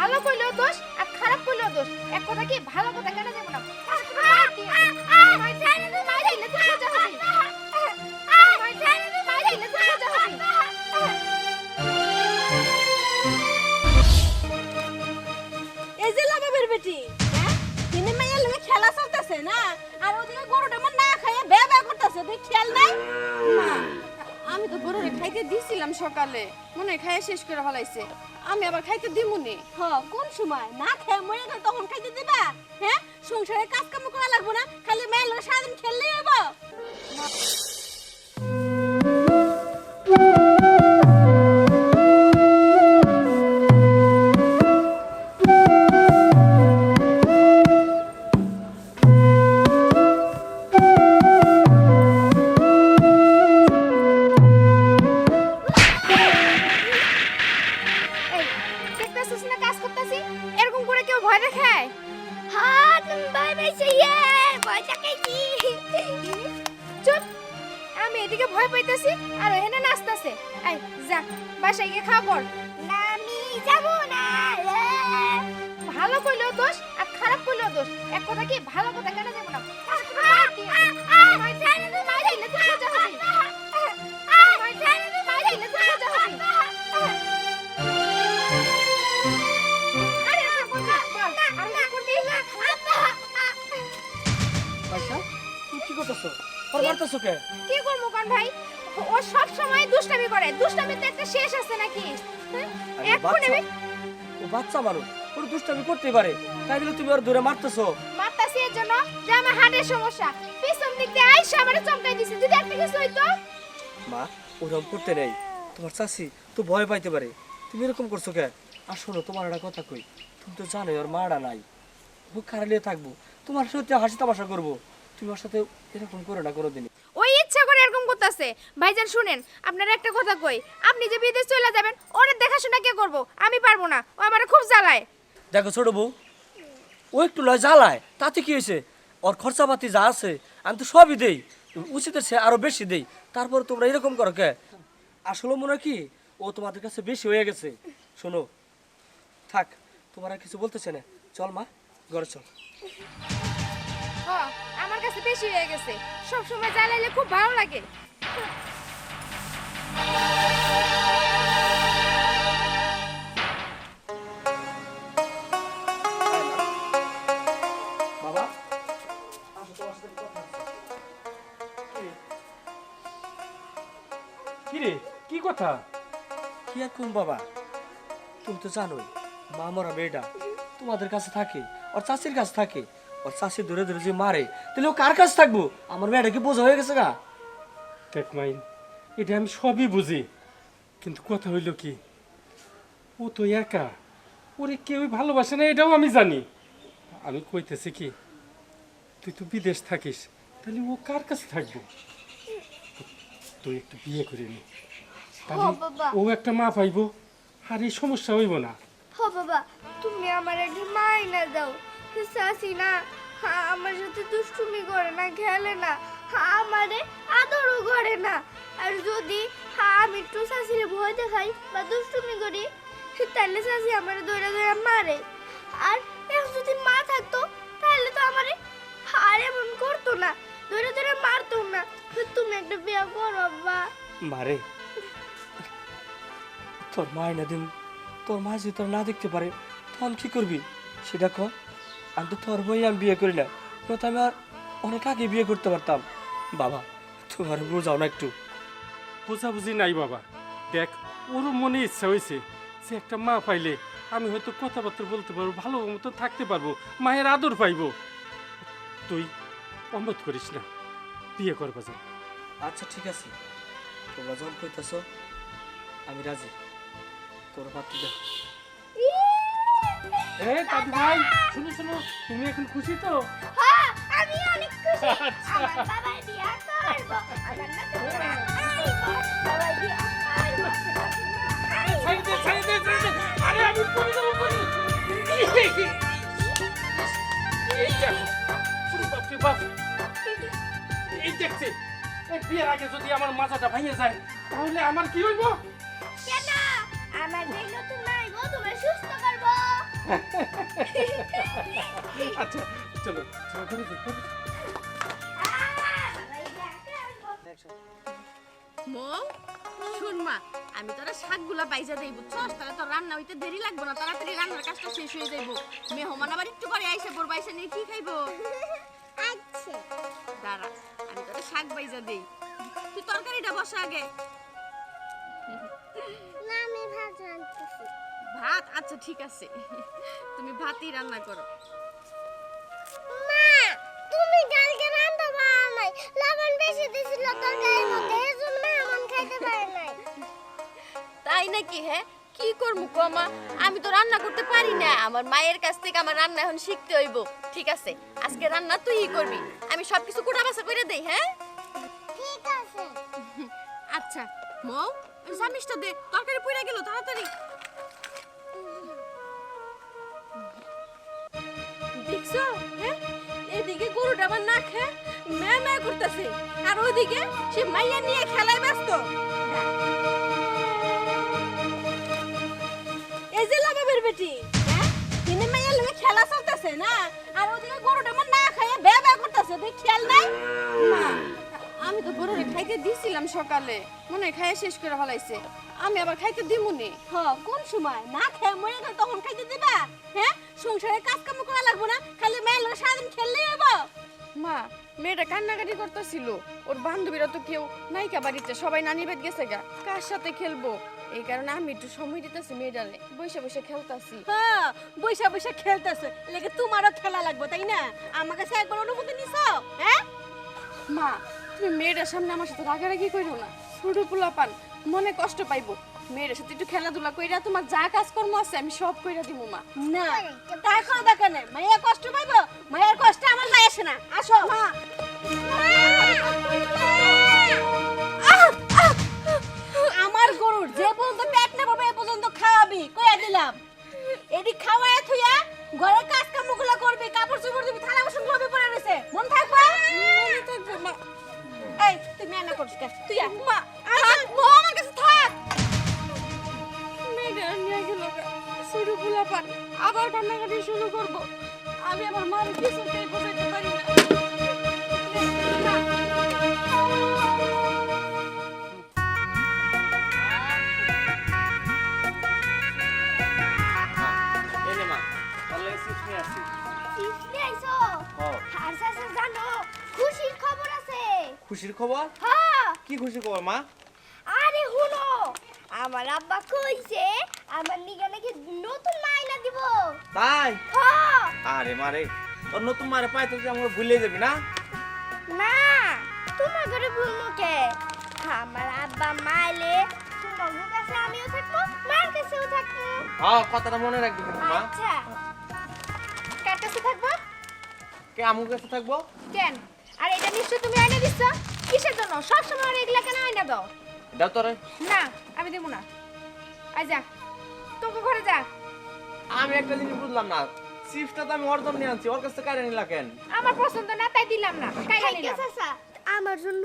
ভালো কইলেও দোষ আর খারাপ কইলেও দোষ। এক কথা কি ভালো কথা কেন যাব না? এই যে লাবাবের বেটি, হ্যাঁ তিনি মাইয়া লগে খেলা চলতেছে না, আর ওদিকে গরুটা আমার না খাইয়ে বে বে করতেছে, তুই খেয়াল নাই? মা, আমি তো গরুরে খাইতে দিছিলাম সকালে, মনে হয় খাইয়ে শেষ করে ফেলাইছে। আমি আবার খাইতে দিমুনি। হ, কোন সময় না খেয়ে মরে গেল তখন খাইতে দিবা? হ্যাঁ, সংসারে কাজ কাম করা লাগবো না, খালি মায়ের লগে সারাদিন খেললেই হইব? এই, দেখতেছিস না কাজ করতেছি? এরকম করে কেউ ভয় দেখায়? হ্যাঁ, তুমি ভয় পাইছো? ইয়ে, ভয় দেখাইছি। চুপ! আমি এদিকে ভয় পাইতেছি আর ওখানে নাচতেছে। এই যা, বাসায় গিয়ে খাওয়া কর। না, আমি যাবো না। ভালো কইলেও দোষ আর খারাপ কইলেও দোষ। এক কথা কি ভালো কথা কেন যাব না? আচ্ছা তুই কি করতেছ? ওর মারতেছ কে? কি করবো কান ভাই? ও সব সময় দুষ্টামি করে। দুষ্টামিতে একটা শেষ আছে নাকি? হ্যাঁ? আরে এক্ষুনি বাচ্চা, ও বাচ্চা মানুষ, ওর দুষ্টামি করতেই পারে, তাই বলে তুমি ওর ধরে মারতেছো? মারতাছি এর জন্য যে আমার হার্টের সমস্যা। পিছন দিক দিয়ে আইসা আমারে চমকাই দিছে। যদি একটা কিছু হইতো। মা, ওরকম করতে নেই। তোমার চাচি তো ভয় পাইতে পারে, তুমি এরকম করছো কে? আর শোনো, তোমার একটা কথা কই, তুমি তো জানোই ওর মারা নাই, ও খারালিয়ে থাকবো, তোমার সাথে হাসি তামাশা করবো, তুমি ওর সাথে এরকম করো না কোনোদিনই। ওই ইচ্ছা করে এরকম করতেছে। ভাইজান শুনেন, আপনারা একটা কথা কই, আপনি যে বিদেশ চলে যাবেন ওরে দেখাশোনা কে করব? আমি পারবো না, ও আমারে খুব জ্বালায়। দেখো ছোট বউ, ও একটু লয় জ্বালায়, তাতে কি হয়েছে? ওর খরচাপাতি যা আছে আমি তো সবই দেই, উচিতের সে আরো বেশি দেই, তারপর তোমরা এরকম করো কে? আসলে মনে হয় কি ও তোমাদের কাছে বেশি হয়ে গেছে। শোনো, থাক, তোমার আর কিছু বলতেছে না, চল মা, ঘরে চল। আমার কাছে বেশি হয়ে গেছে। সব সময় জ্বালাইলে খুব ভালো লাগে। বাবা, আসো, তোমার সাথে কথা আছে। কি রে, কি কথা? কি আর কোন বাবা, তুমি তো জানোই মা মরা মেয়েটা তোমাদের কাছে থাকে, ওর চাষির কাছে থাকে, ওর চাষি ধরে ধরে যে মারে, তাহলে ও কার কাছে থাকবো? আমার মেয়েটা কি বোঝা হয়ে গেছে গা? দেখ মাইন, এটা আমি সবই বুঝি, কিন্তু কথা হইল কি, ও তো একা, ওরে কেউই ভালোবাসে না, এটাও আমি জানি। আমি কইতেছি কি, তুই তো বিদেশ থাকিস, তাহলে ও কার কাছে থাকবো? তুই একটু বিয়ে করে নি, তাহলে বাবা। ও একটা মা পাইবো, আর এই সমস্যা হইব না। হ বাবা, তুমি আমার একটু মাইনা দাও। চাচি না আমার সাথে দুষ্টুমি করে না, খেলে না, আমারে আদরও করে না। আর যদি আমি একটু চাচিরে ভয় দেখাই বা দুষ্টুমি করি, তাহলে চাচি আমার দৌড়া দৌড়া মারে। আর এখন যদি মা থাকতো তাহলে তো আমারে আর এমন করতো না, দৌড়া দৌড়া মারতো না। তুমি একটা বিয়ে করো বাবা। মারে, তোর মায় না দিন, তোর মা যদি তোর না দেখতে পারে তখন কি করবি সেটা ক। আমি তো তোর বই আমি বিয়ে করি না, তো আমি আর অনেক আগে বিয়ে করতে পারতাম। বাবা, তোমার বোঝাও না একটু। বোঝাবুঝি নাই বাবা, দেখ ওরও মনে ইচ্ছা হয়েছে যে একটা মা পাইলে আমি হয়তো কথাবার্তা বলতে পারবো, ভালো মতো থাকতে পারবো, মায়ের আদর পাইবো। তুই অমত করিস না, বিয়ে করবা যা। আচ্ছা ঠিক আছে, তোমরা যখন কইতাছ আমি রাজি, তোর পাত্র দেখ। এ দাদু ভাই, শুনো শুনো, তুমি এখন খুশি তো? হ্যাঁ, আমি অনেক খুশি। আমার বাবা বিয়ে করবো। আমার না তোমরা আইবো, বাবা বিয়ে করবো। ছেড়ে দে, ছেড়ে দে, ছেড়ে দে। আরে আমি পড়ে যাবো, পড়ে। এই দেখো, পুরো বাপরে বাপ। এই দেখছে, এই বিয়ের আগে যদি আমার মাথাটা ভেঙে যায় তাহলে আমার কি হইব? কেন? আমার যে নতুন আইবো, তোমরা সুস্থ করবো। মৌ শুন মা, আমি তোরা শাকগুলা বাইজা দেই বুঝছস, তাহলে তোর রান্না হইতে দেরি লাগবে না, তাড়াতাড়ি রান্নার কাজটা শেষ হয়ে যাইব। মেহমান আবার একটু পরে আইসা পড়বা, আইসা নিয়ে কি খাইবো? আচ্ছা দাঁড়া আমি তোরা শাক বাইজা দেই, তুই তরকারিটা বসা আগে। না আমি ভাত রাঁধতেছি। ভাত? আচ্ছা ঠিক আছে, তুমি ভাতই রান্না করো। মা তুমি কালকে রান্না পারো নাই, লবণ বেশি দিছিল তরকারির মধ্যে, এজন্য এমন খাইতে পারে নাই। তাই নাকি? হ্যাঁ কি করবো কমা, আমি তো রান্না করতে পারি না, আমার মায়ের কাছ থেকে আমার রান্না এখন শিখতে হইব। ঠিক আছে আজকে রান্না তুইই করবি, আমি সবকিছু কুটা বাছা করে দেই। হ্যাঁ ঠিক আছে। আচ্ছা মৌ জানিসটা দে, তরকারি পুড়ে গেল, তাড়াতাড়ি। দেখছো? হ্যাঁ এদিকে গরুটা আমার না খেয়ে ম্যা ম্যা করতেছে, আর ওইদিকে সে মাইয়া নিয়ে খেলায় ব্যস্ত। এই যে লাগাবের বেটি, হ্যাঁ তিনি মাইয়া লগে খেলা চলতেছে না, আর ওদিকে গরুটা আমার না খাইয়ে বে বে করতেছে, তুই খেয়াল নাই? মা আমি তো গরুরে খাইতে দিছিলাম সকালে, মনে হয় খাইয়ে শেষ করে ফেলাইছে, আমি আবার খাইতে দিমুনি। হ কোন সময় না খেয়ে মরে গেল তখন খাইতে দিবা? হ্যাঁ সংসারে কাজ কাম করা লাগবে না, খালি মেয়ের লোক সারাদিন খেললেই হবো। মা মেয়েটা কান্নাকাটি করতেছিল, ওর বান্ধবীরা তো কেউ নাইকা বাড়িতে, সবাই নানি বাড়ি গেছে গা, কার সাথে খেলবো, এই কারণে আমি একটু সময় দিতেছি মেয়েটারে, বসে বসে খেলতাছি। হ্যাঁ বৈশা বৈশা খেলতেছে, লেগে তোমারও খেলা লাগবে তাই না? আমার কাছে একবার অনুমতি নিছো? হ্যাঁ মা তুমি মেয়েটার সামনে আমার সাথে রাগারাগি কইরো না, ছোট পোলাপান মনে কষ্ট পাইবো, মেয়েটার সাথে একটু খেলাধুলা কইরা তোমার যা কাজকর্ম আছে আমি সব কইরা দিমু। মা না তাই কোনো দরকার নেই, মাইয়া কষ্ট পাইবো, মায়ের কষ্ট আমার নাই আসে না। আসো মা। আমার গরুর যে পর্যন্ত পেট না পাবে এ পর্যন্ত খাওয়াবি, কইয়া দিলাম। এদি খাওয়ায় থুইয়া ঘরের কাজ কামগুলো করবি, কাপড় চোপড় দিবি, থালা বাসন ধুবি পড়ে রইছে, মন থাকবে? মা এই তুই মেনা করছিস কেন? তুই আয়। মা আমার কাছে থাক, মেয়েটা নিয়ে গেল ছোট পোলাপান, আবার কান্নাকাটি শুরু করবো, আমি আমার মার কিছুতেই বোঝাইতে পারি না। এই নে মা, তাহলে চিপস নিয়ে আসছি। চিপস নিয়ে আইছো? ও আর চাচা জানো খুশির খবর আছে। খুশির খবর? হ্যাঁ কি খুশির খবর মা? আরে হুনো, আমার আব্বা কইছে আমার নিগা নাকি নতুন মাইনা দিব। তাই? হ্যাঁ আরে মারে, তোর নতুন মারে পাইতে তুই আমাকে ভুলে যাবি না? না তোমার ঘরে ভুলমু কে, আমার আব্বা মাইলে তোমার কাছে আমিও থাকবো, মার কাছেও থাকবো। হ্যাঁ কথাটা মনে রাখবি কিন্তু মা। আচ্ছা কার কাছে থাকবা? কে আমুর কাছে থাকবো? কেন? আর এটা নিশ্চয় তুমি আয়না দিচ্ছ, কিসের জন্য? সব সময় আর এগুলা কেন আয়না দাও? দাও তোরে। না আমি দেবো না, আয় যা তোকে ঘরে যা। আমি একটা জিনিস বুঝলাম না, চিপসটা তো আমি ওর জন্য নিয়ে আনছি, ওর কাছে কারে নিলা কেন? আমার পছন্দ না তাই দিলাম না, কাইরা নিলাম। চাচা আমার জন্য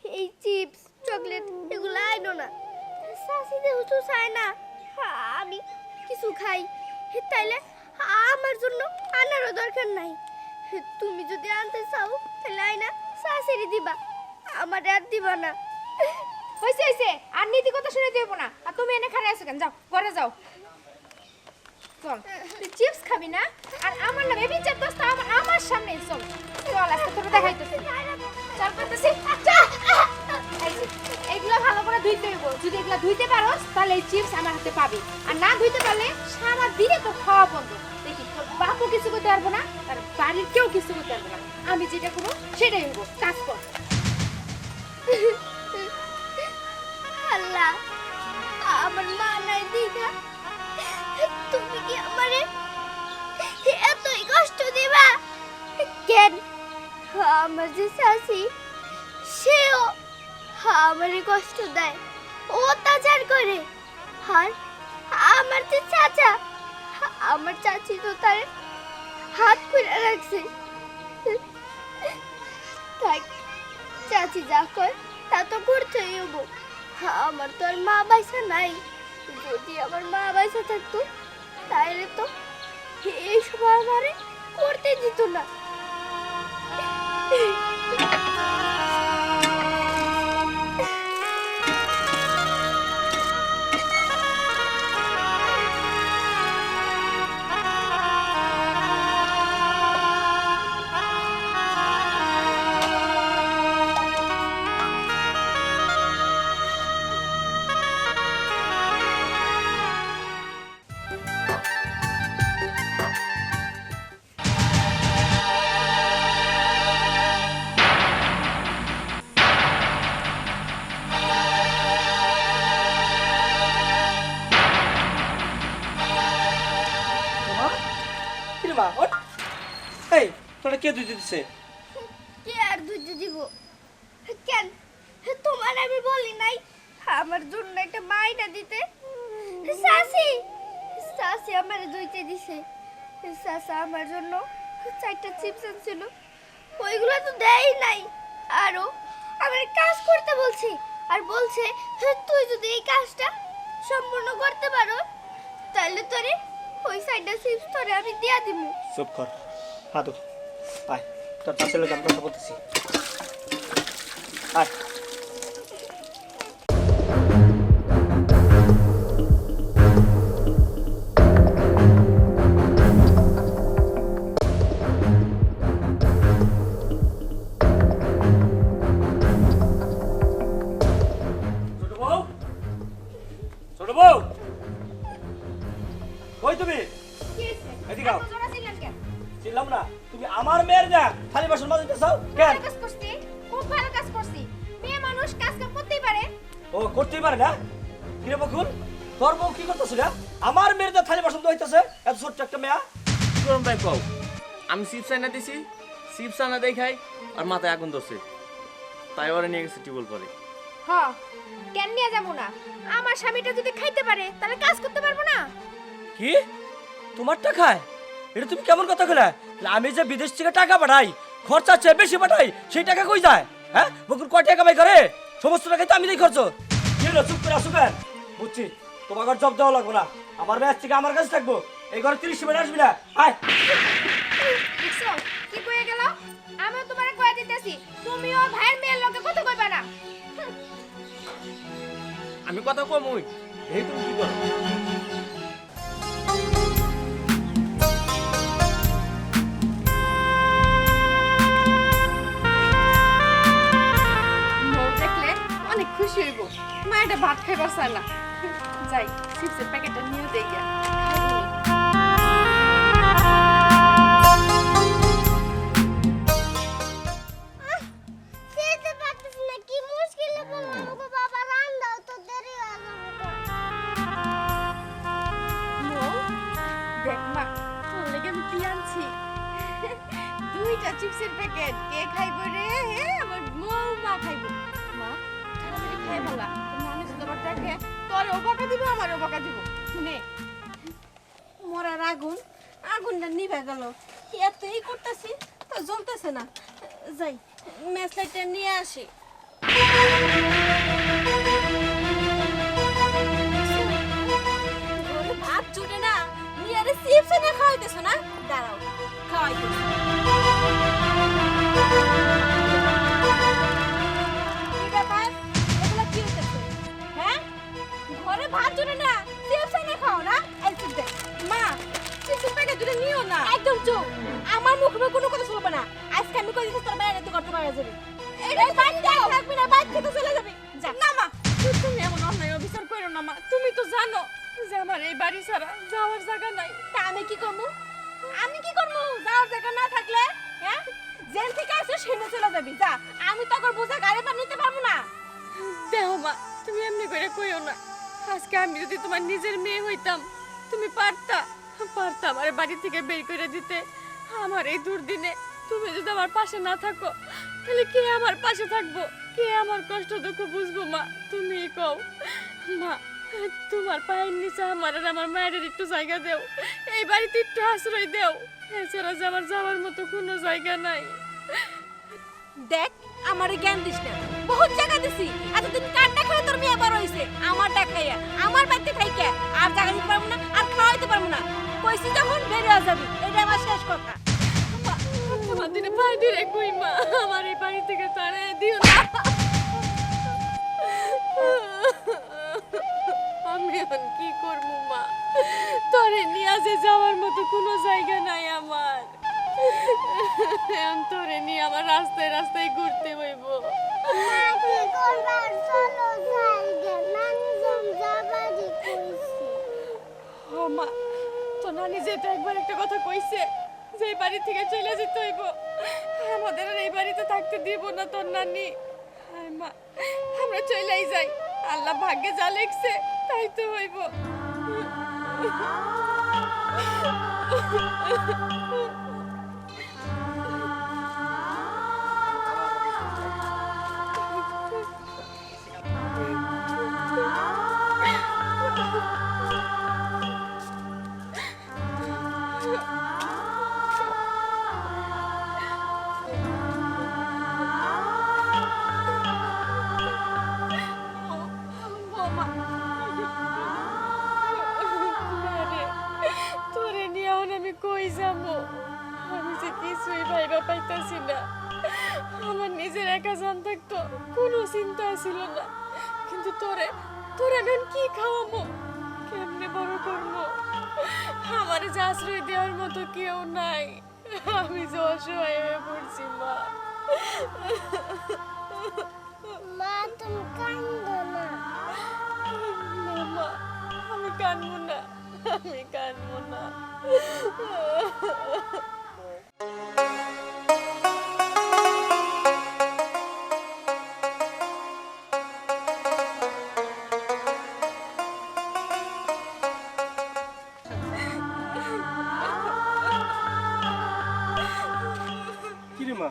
এই চিপস চকলেট এগুলো আইনো না, চাচি যেহেতু চায় না আমি কিছু খাই, তাইলে আমার জন্য আনারও দরকার নাই। তুমি যদি আনতে চাও তাহলে আইনা চাচিরই দিবা, আমার আর দিবা না। হইছে হইছে, আর নীতি কথা শুনে দেবো না, আর তুমি এনে খারাপ আছো কেন? যাও ঘরে যাও, চল তুই চিপস খাবি না, আর আমার লাগে বিচার দোস্ত আমার সামনে চল, চল আজকে তোকে দেখাইতেছি, চল করতেছি। এই যে, এইগুলা ভালো করে ধুইতে হইব, যদি এগুলা ধুইতে পারোস তাহলে এই চিপস আমার হাতে পাবি, আর না ধুইতে পারলে সারা দিনে তো খাওয়া বন্ধ। দেখি তোর বাপও কিছু করতে পারবো না, আর বাড়ির কেউ কিছু করতে পারবো না, আমি যেটা করবো সেটাই হইব, কাজ কর। আল্লাহ আমার মা নাই দিদা, তুমি কি আমারে এতই কষ্ট দিবা কেন? আমার যে শাশি সেও আমারে কষ্ট দেয়, অত্যাচার করে, আর আমার যে চাচা, আমার চাচি তো তার হাত পুড়ে রাখছে। থাক, চাচি যা কয় তা তো করতেই হবো, আমার তো আর মা বাইসা নাই, যদি আমার মা বাইসা থাকতো তাহলে তো এই সব আমারে করতে দিত না। মা ওঠ। এই তোরা কে দুধ দিতেছে? কে আর দুধ দিব? কেন তোমার আমি বলি নাই আমার জন্য একটা মাইনা দিতে? শাশি শাশি আমার দুইতে দিছে। শাশা আমার জন্য 4টা চিপস আনছিল, ওইগুলো তো দেই নাই। আরো আমার কাজ করতে বলছে, আর বলছে তুই যদি এই কাজটা সম্পূর্ণ করতে পারো তাহলে তোরে ওই 4টা চিপস তোরে আমি দিয়া দিমু। চুপ কর, হাদু আয়, তোর পাশে লোক আমি কথা বলতেছি। আয় ছোট বউ, কই তুমি? কি হইছে? এদিকে আও। এত জোরে চিল্লান কেন? ছিলাম না, তুমি আমার মেয়ের না থালি বাসন মাজিতেছাও কেন? ভালো কাজ করছি, খুব ভালো কাজ করছি। মেয়ে মানুষ কাজ কাম করতেই পারে। ও করতেই পারে না? কিরে বকুল, তোর বউ কি করতেছ না? আমার মেয়ের যে থালি বাসন ধুইতেছে, এত ছোট্ট একটা মেয়া। কি করুন ভাই কও? আমি চিপস আনা দিছি, চিপস আনা দেখাই আর মাথায় আগুন ধরছে, তাই ওরা নিয়ে গেছে টিউবওয়েল পরে। হ, কেন নিয়ে যাবো না? আমার স্বামীটা যদি খাইতে পারে তাহলে কাজ করতে পারবো না? কি তোমারটা খায়? এটা তুমি কেমন কথা কইলা? আমি যে বিদেশ থেকে টাকা পাঠাই, খরচা চেয়ে বেশি পাঠাই, সেই টাকা কই যায়? হ্যাঁ, বকুল কয় টাকা কামাই করে? সমস্ত টাকাই তো আমি দেই খরচ। কি হলো, চুপ করে আসো কেন? বুঝছি, তোমার ঘর জব দেওয়া লাগবে না, আমার মেয়ের থেকে আমার কাছে থাকবো। এই ঘরে 30 মিনিট আসবি না। আয় দেখছো কি কইয়া গেল? আমিও তোমারে কইয়া দিতেছি, তুমিও ভাইয়ের মেয়ের লগে কথা কইবা না। আমি কথা কমই, এই তুমি কি করো? বউ দেখলে অনেক খুশি হইব। মা এটা ভাত খাইবার চায় না। যাই চিপসের প্যাকেটটা নিয়ে দেই গিয়া। খেতে পারতেছি না, কি মুশকিলে বললাম গো বাবা, রান্নাও তো দেরি হয়ে যাবে। বউ, দেখ মা, তোর লাগি আমি কি আনছি। 2টা চিপসের প্যাকেট। কে খাইব রে? আমার বউ মা খাইব। মা, তাড়াতাড়ি খাই বলা। নানি যদি আবার দেখে, তোর ওবাকা দিব, আমার ওবাকা দিব। নে, মরার আগুন, আগুনটা নিভে গেল। এতই করতেছি তো জ্বলতেছে না। যাই ম্যাচ লাইটটা নিয়ে আসি। ঘরে ভাত জুটে না, নিয়ে আরে চিপস এনে খাওয়াইতেছো না? দাঁড়াও, খাওয়াইতেছি। কি ব্যাপার? এগুলা কি হইতেছে? হ্যাঁ, ঘরে ভাত জুটে না, চিপস এনে খাও না? এই চিপস দে। মা, চিপসের প্যাকেট দুটো নিও না। একদম চুপ, আমার মুখে মুখে কোনো কথা শুনবে না। আজকে আমি কই দিছি তোর বাইরে নিতে করতে পারা যাবে। এই বাইরে থাকবি না, বাইরে থেকে চলে যাবি। যা না মা, তুমি এমন অন্যায় অবিচার করো না মা। তুমি তো জানো যে আমার এই বাড়ি ছাড়া যাওয়ার জায়গা নাই। তা আমি কি করবো? আমি কি করবো যাওয়ার জায়গা না থাকলে? হ্যাঁ, জেল থেকে আসো সেনে চলে যাবি। যা, আমি তখন বোঝা গাড়ি পা নিতে পারবো না। দেও মা, তুমি এমনি করে কইও না। আজকে আমি যদি তোমার নিজের মেয়ে হইতাম, তুমি পারতাম আমার বাড়ি থেকে বের করে দিতে। আমার এই দুর্দিনে তুমি যদি আমার পাশে না থাকো, তাহলে কে আমার পাশে থাকবো? কে আমার কষ্ট দুঃখ বুঝবো? মা, তুমিই কও। মা, তোমার পায়ের নিচে আমার আর আমার মায়ের একটু জায়গা দেও, এই বাড়িতে একটু আশ্রয় দেও। এছাড়া যে আমার যাওয়ার মতো কোনো জায়গা নাই। দেখ, আমারে জ্ঞান দিস না। বহুত জায়গা দিছি, এতদিন কান্না করে তোর মেয়ে বড় হইছে। আমার দেখাইয়া, আমার বাড়িতে থাইকা আর জায়গা দিতে পারবো না, আর খাওয়াইতে পারবো না। কইছি যখন বের হয়ে যাবি, এটা আমার শেষ কথা। মা, তুমি আমার দিনে পায়ে ধরে কই মা আমার এই বাড়ি থেকে তাড়ায় দিও না আমি এখন কি করবো মা তোরে নিয়ে যে যাওয়ার মতো কোনো জায়গা নাই আমার এখন তোরে নিয়ে আমার রাস্তায় রাস্তায় ঘুরতে হইব মা কি করবা চলো যাইগে নানি যাবাদি কইছে ও মা তো নানি যেটা একবার একটা কথা কইছে যে এই বাড়ি থেকে চলে যেতে হইব আমাদের আর এই বাড়িতে থাকতে দিব না তোর নানি হায় মা আমরা চলেই যাই আল্লাহ ভাগ্যে যা লিখছে তাই তো হইব বোমা আরে তোরে নিয়ে আমি কই যাবো আমি যে কিছুই ভাইবা পাইতাছি না আমার নিজের একা জান থাকতো কোনো চিন্তা ছিল না কিন্তু তোরে তোরে আমি এখন কি খাওয়াবো কেমনে বড় করবো আমার যে আশ্রয় দেওয়ার মতো কেউ নাই আমি যে অসহায় হয়ে পড়ছি মা মা তুমি কান্দো না না মা আমি কাঁদবো না আমি কাঁদবো না কিরে মা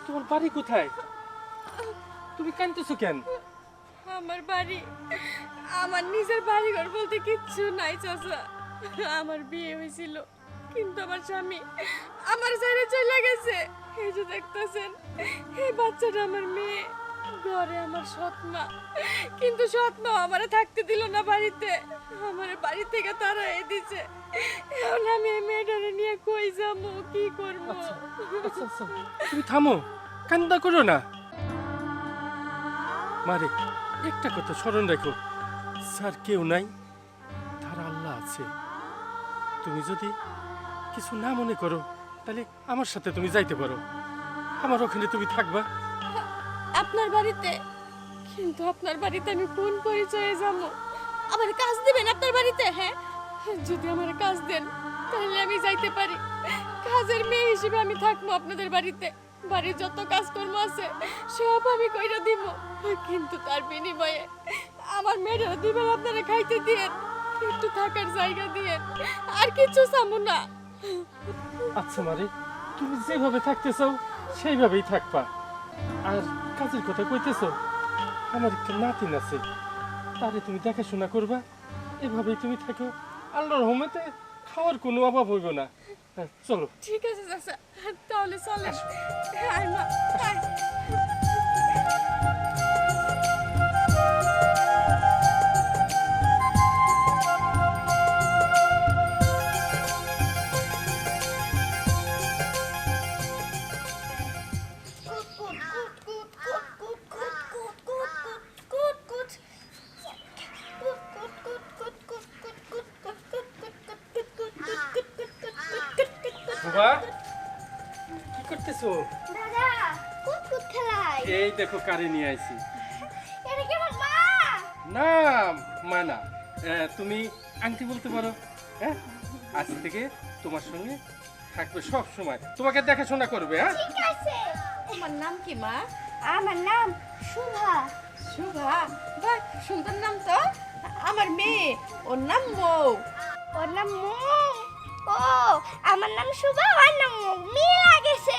তোমার বাড়ি কোথায় তুমি কাঁদতেছো কেন আমার বাড়ি আমার নিজের বাড়ি ঘর বলতে কিচ্ছু নাই চাচা আমার বিয়ে হয়েছিল কিন্তু আমার স্বামী আমার ছেড়ে চলে গেছে এই যে দেখতেছেন এই বাচ্চাটা আমার মেয়ে ঘরে আমার সৎ মা কিন্তু সৎ মা আমারে থাকতে দিল না বাড়িতে আমার বাড়ি থেকে তাড়াই দিছে এখন আমি এই মেয়েটারে নিয়ে কই যাবো কি করবো আচ্ছা আচ্ছা তুমি থামো কান্না করো না মারে একটা কথা স্মরণ রাখো স্যার কেউ নাই তার আল্লাহ আছে তুমি যদি কিছু না মনে করো তাহলে আমার সাথে তুমি যাইতে পারো আমার ওখানে তুমি থাকবা আপনার বাড়িতে কিন্তু আপনার বাড়িতে আমি কোন পরিচয়ে যাবো আমার কাজ দিবেন আপনার বাড়িতে হ্যাঁ যদি আমার কাজ দেন তাহলে আমি যাইতে পারি কাজের মেয়ে হিসেবে আমি থাকবো আপনাদের বাড়িতে বাড়ির যত কাজকর্ম আছে সব আমি কইরা দিব কিন্তু তার বিনিময়ে আমার মেয়েরা দিবেন আপনারা খাইতে দিয়েন একটু থাকার জায়গা দিয়েন আর কিছু চামু না আচ্ছা মারে তুমি যেভাবে থাকতে চাও সেইভাবেই থাকবা আর কাজের কথা কইতেছো আমার একটা নাতিন আছে তারে তুমি দেখাশোনা করবা এভাবেই তুমি থাকো আল্লাহর রহমতে খাওয়ার কোনো অভাব হইব না হ্যাঁ, চলো ঠিক আছে চাচা তাহলে চলেন আয় মা আয়। বাবা কি করতেছো দাদা কুতকুত খেলাই এই দেখো কারে নিয়ে আইছি এটা কি আমার মা না মানা তুমি আন্টি বলতে পারো হ্যাঁ আজ থেকে তোমার সঙ্গে থাকবে সব সময় তোমাকে দেখাশোনা করবে হ্যাঁ ঠিক আছে তোমার নাম কি মা আমার নাম শুভা শুভা বাহ সুন্দর নাম তো আমার মেয়ে ওর নাম মৌ ওর নাম মৌ ও আমার নাম শুভা ওর নাম মৌ মিল লাগেছে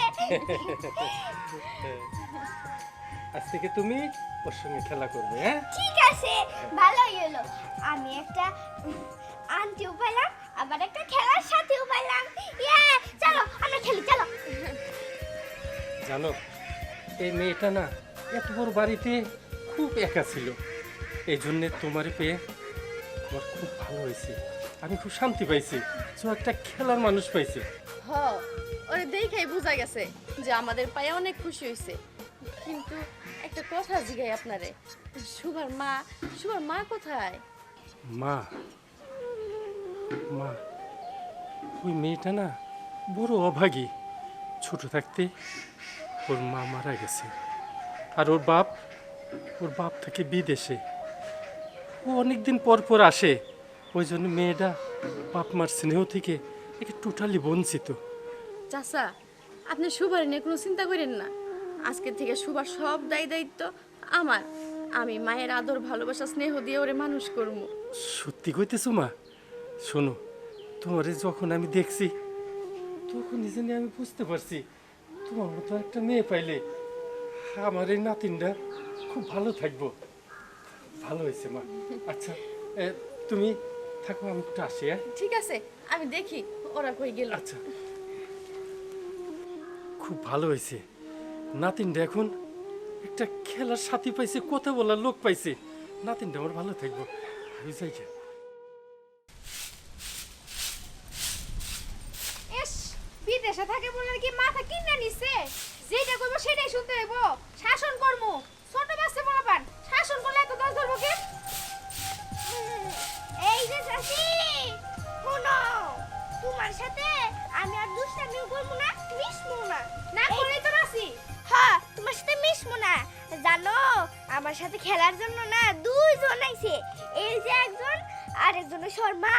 আজ থেকে তুমি ওর সঙ্গে খেলা করবে হ্যাঁ ঠিক আছে ভালোই হলো আমি একটা আন্টিও পেলাম আবার একটা খেলার সাথেও পেলাম ইয়ে চলো আমরা খেলি চলো জানো এই মেয়েটা না এত বড় বাড়িতে খুব একা ছিল এই জন্যে তোমার পেয়ে আমার খুব ভালো হয়েছে আমি খুব শান্তি পাইছি তো একটা খেলার মানুষ পাইছি হ ওরে দেখেই বোঝা গেছে যে আমাদের পায়ে অনেক খুশি হয়েছে, কিন্তু একটা কথা জিগাই আপনারে, সুভার মা কোথায়? মা মা ওই মেয়েটা না বড় অভাগী। ছোট থাকতে ওর মা মারা গেছে, আর ওর বাপ থাকে বিদেশে। ও অনেকদিন পর পর আসে, ওই জন্য মেয়েটা বাপ মার স্নেহ থেকে একে টোটালি বঞ্চিত। চাচা, আপনি সুভার নিয়ে কোনো চিন্তা করেন না। আজকে থেকে সুভার সব দায়িত্ব আমার। আমি মায়ের আদর ভালোবাসা স্নেহ দিয়ে ওরে মানুষ করবো। সত্যি কইতেছো মা? শোনো, তোমারে যখন আমি দেখছি তখনই জানি আমি বুঝতে পারছি তোমার মতো একটা মেয়ে পাইলে আমার এই নাতিনটা খুব ভালো থাকবো। ভালো হয়েছে মা। আচ্ছা তুমি থাকো, আমি একটু আসি। ঠিক আছে, আমি দেখি ওরা কই গেল। আচ্ছা, খুব ভালো হয়েছে। নাতিনটা এখন একটা খেলার সাথী পাইছে, কথা বলার লোক পাইছে। নাতিনটা আমার ভালো থাকবো। আমি যাই গে। এস বিদেশে থাকে বলে কি মাথা কিনা নিছে? যেটা কইবো সেটাই শুনতে হইব। শাসন করমু, ছোট বাচ্চা বলাবান শাসন করলে এত দোষ ধরবো কি? এই যে চাচি, শুনো, তোমার সাথে আমি আর দুষ্টামি করবো না, মিশবো না। না করেই তো বাসি। হ্যাঁ, তোমার সাথে মিশবো না। জানো, আমার সাথে খেলার জন্য না দুইজন আইছে। এই যে একজন, আর একজন শর্মা।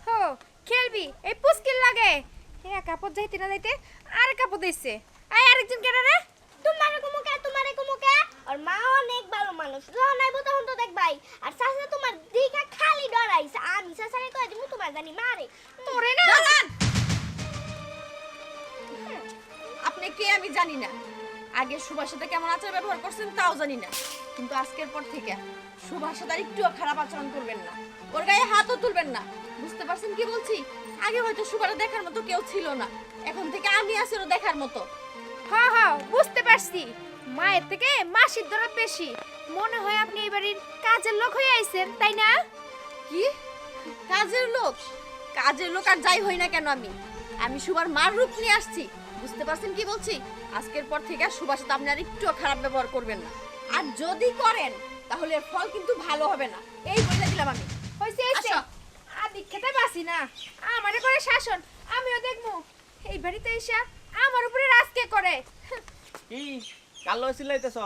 হো খেলবি এই পুস্কিল লাগে। এক কাপড় যাইতে না যাইতে আর কাপড় দিছে। আই আরেকজন কেন রে? তোমারে কুমুকে আর মা অনেক ভালো মানুষ। যখন আইবো তখন তো দেখবাই। আর চাচা তোমার দিকে খালি ডরাইছে। আমি চাচারে কই দিমু, তোমার জানি মারে। তোরে না দাঁড়ান! আপনি কে আমি জানি না, আগে সুভার সাথে কেমন আচার ব্যবহার করছেন তাও জানি না, কিন্তু আজকের পর থেকে সুভার সাথে আর একটুও খারাপ আচরণ করবেন না, ওর গায়ে হাতও তুলবেন না। বুঝতে পারছেন কি বলছি? আগে হয়তো সুভারে দেখার মতো কেউ ছিল না, এখন থেকে আমি আছি ওর দেখার মতো। হ্যাঁ হ্যাঁ বুঝতে পারছি, মায়ের থেকে মাসির দরদ বেশি। মনে হয় আপনি এই বাড়ির কাজের লোক হয়ে আইছেন, তাই না? কি কাজের লোক? কাজের লোক আর যাই হই না কেন, আমি সুভার মার রূপ নিয়ে আসছি। বুঝতে পারছেন কি বলছি? আজকের পর থেকে সুভার সাথে আপনি আর একটুও খারাপ ব্যবহার করবেন না, আর যদি করেন তাহলে এর ফল কিন্তু ভালো হবে না, এই বলে দিলাম আমি। হইছে হইছে, আসো। আদি খেতে বাসি না, আমারে করে শাসন আমিও দেখমু। এই বাড়িতে এসে আমার উপরে রাজকে করে। কি কালো সিলাইতেছ?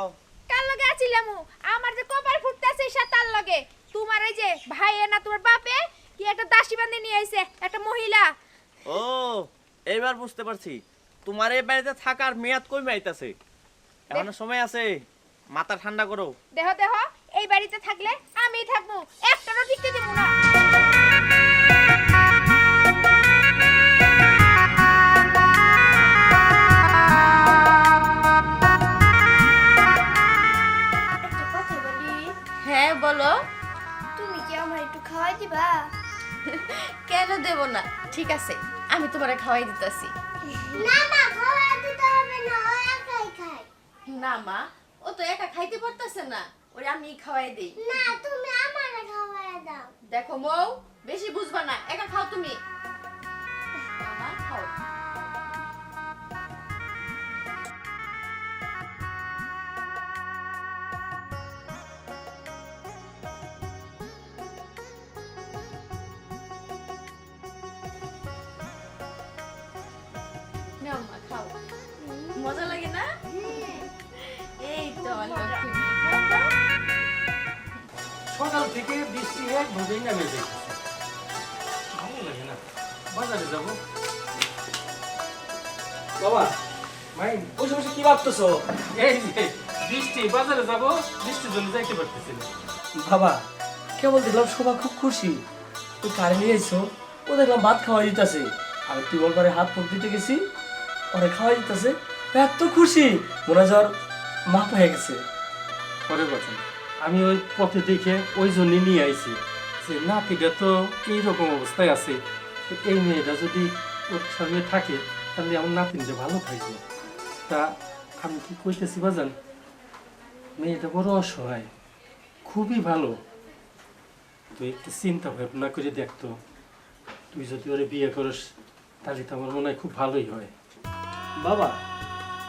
কাল লগে আছিলাম, আমার যে কপাল ফুটতেছে সে তার লগে। তোমার এই যে ভাইয়ে না তোমার বাপে কি একটা দাসী বান্ধে নিয়ে আইছে, একটা মহিলা। ও এইবার বুঝতে পারছি, তোমার এই বাড়িতে থাকার মেয়াদ কমে আইতাছে। এখনো সময় আছে, মাথা ঠান্ডা করো। দেহ দেহ এই বাড়িতে থাকলে আমি থাকবো, একটারও টিকতে দেব না। একটা কথা বলি, হ্যাঁ বলো। তুমি কি আমার একটু খাওয়াই দিবা? কেন দেব না, ঠিক আছে আমি তোমারে খাওয়াই দিতেছি। না না, খাওয়াই দিতে হবে না, ও একাই খায়। না মা, ও তো একা খাইতে পারতেছে না, ওরে আমি খাওয়াই দেই। না, তুমি আমারে খাওয়াই দাও। দেখো মৌ, বেশি বুঝবা না, একা খাও তুমি। মা খাও। নাও মা খাও, মজা লাগে না? এই তো লক্ষ্মী মেয়ে, খাও, খাও। সকাল থেকে বৃষ্টি একভাবেই নামে যাইতেছে, ভালো লাগে না। বাজারে যাবো। বাবা মাই, বসে বসে কি ভাবতেছো? এই যে বৃষ্টি, বাজারে যাবো, বৃষ্টির জন্য যাইতে পারতেছি না। বাবা কেবল দেখলাম শোভা খুব খুশি, তুই কারে নিয়ে আইছো, ও দেখলাম ভাত খাওয়াই দিতেছে। আমি টিউবওয়েল পারে হাত মুখ দিতে গেছি, ওরে খাওয়াই দিতেছে, এত খুশি মনে হয় জ্বর মাপ হয়ে গেছে। পরে বছর আমি ওই পথে দেখে ওই জন্যই নিয়ে আইছি যে নাতিটা তো এইরকম অবস্থায় আছে, তো এই মেয়েটা যদি ওর সঙ্গে থাকে তাহলে আমার নাতিনটা ভালো থাকবে। তা আমি কি কইতেছি বাজান, মেয়েটা বড় অসহায়, খুবই ভালো। তুই একটু চিন্তা ভাবনা করে দেখতো, তুই যদি ওরে বিয়ে করিস তাহলে তো আমার মনে হয় খুব ভালোই হয়। বাবা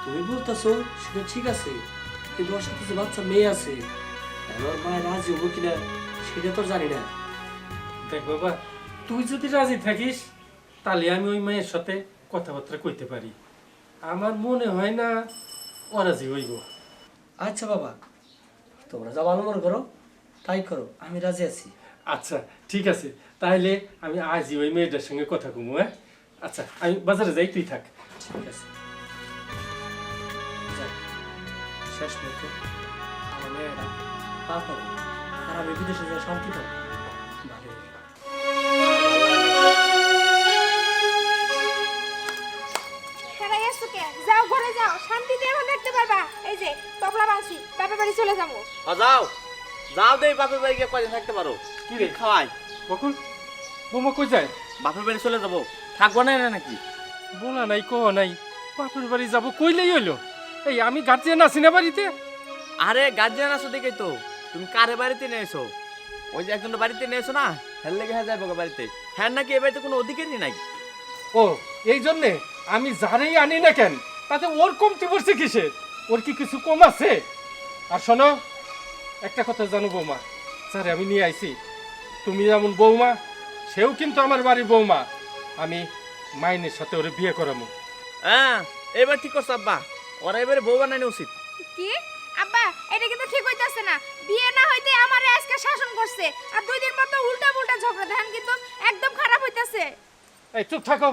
তুমি বলতেছো সেটা ঠিক আছে, কিন্তু ওর সাথে যে বাচ্চা মেয়ে আছে, ওর মায়ের রাজি হবো কিনা সেটা তো জানি না। দেখ বাবা, তুই যদি রাজি থাকিস তাহলে আমি ওই মায়ের সাথে কথাবার্তা কইতে পারি। আমার মনে হয় না অরাজি হইব। আচ্ছা বাবা, তোমরা যা ভালো মনে করো তাই করো, আমি রাজি আছি। আচ্ছা ঠিক আছে, তাহলে আমি আজই ওই মেয়েটার সঙ্গে কথা কমু। হ্যাঁ আচ্ছা, আমি বাজারে যাই, তুই থাক। ঠিক আছে, যাক, শেষ মতো আমার মেয়েরা পা পাবো, আর আমি বিদেশে যাই শান্তি পাবো। ভালো হলো। হেরাই আসছো কে? যাও ঘরে যাও, শান্তিতে এখন দেখতে পারবা। এই যে তবলা বাঁশি, বাপের বাড়ি চলে যাবো। যাও যাও দেই বাপের বাড়ি গিয়ে কয়দিন থাকতে পারো। কি রে খাওয়াই বকুল, বৌমা কই যায়? বাপের বাড়ি চলে যাবো, থাকবো না এনে নাকি? বলা নাই কহ নাই, বাপের বাড়ি যাব কইলেই হইলো। এই আমি গার্জিয়ান আছি না বাড়িতে? আরে গার্জিয়ান আছো দেখেই তো, তুমি কারে বাড়িতে নিয়ে এসো? ওই যে একজন বাড়িতে নিয়ে এসো না, হ্যাঁ লেগে হ্যাঁ যাবো বাড়িতে। হ্যাঁ নাকি এ বাড়িতে কোনো অধিকারই নাই? ও এই জন্যে আমি যারেই আনি না কেন তাতে ওর কমতি পড়ছে কিসের? ওর কি কিছু কম আছে? আর শোনো, একটা কথা জানো বৌমা, স্যারে আমি নিয়ে আইছি, তুমি যেমন বৌমা সেও কিন্তু আমার বাড়ির বৌমা। আমি মাইনের সাথে ওরে বিয়ে করাবো। হ্যাঁ এবার ঠিক করছো আব্বা, ওরা এবারে বউ বানানো উচিত। কি আব্বা, এটা কিন্তু ঠিক হইতাছে না। বিয়ে না হইতে আমারে আজকে শাসন করছে, আর 2 দিন মতো উল্টা পুল্টা ঝগড়া, ধান কিন্তু একদম খারাপ হইতাছে। এই চুপ থাকো,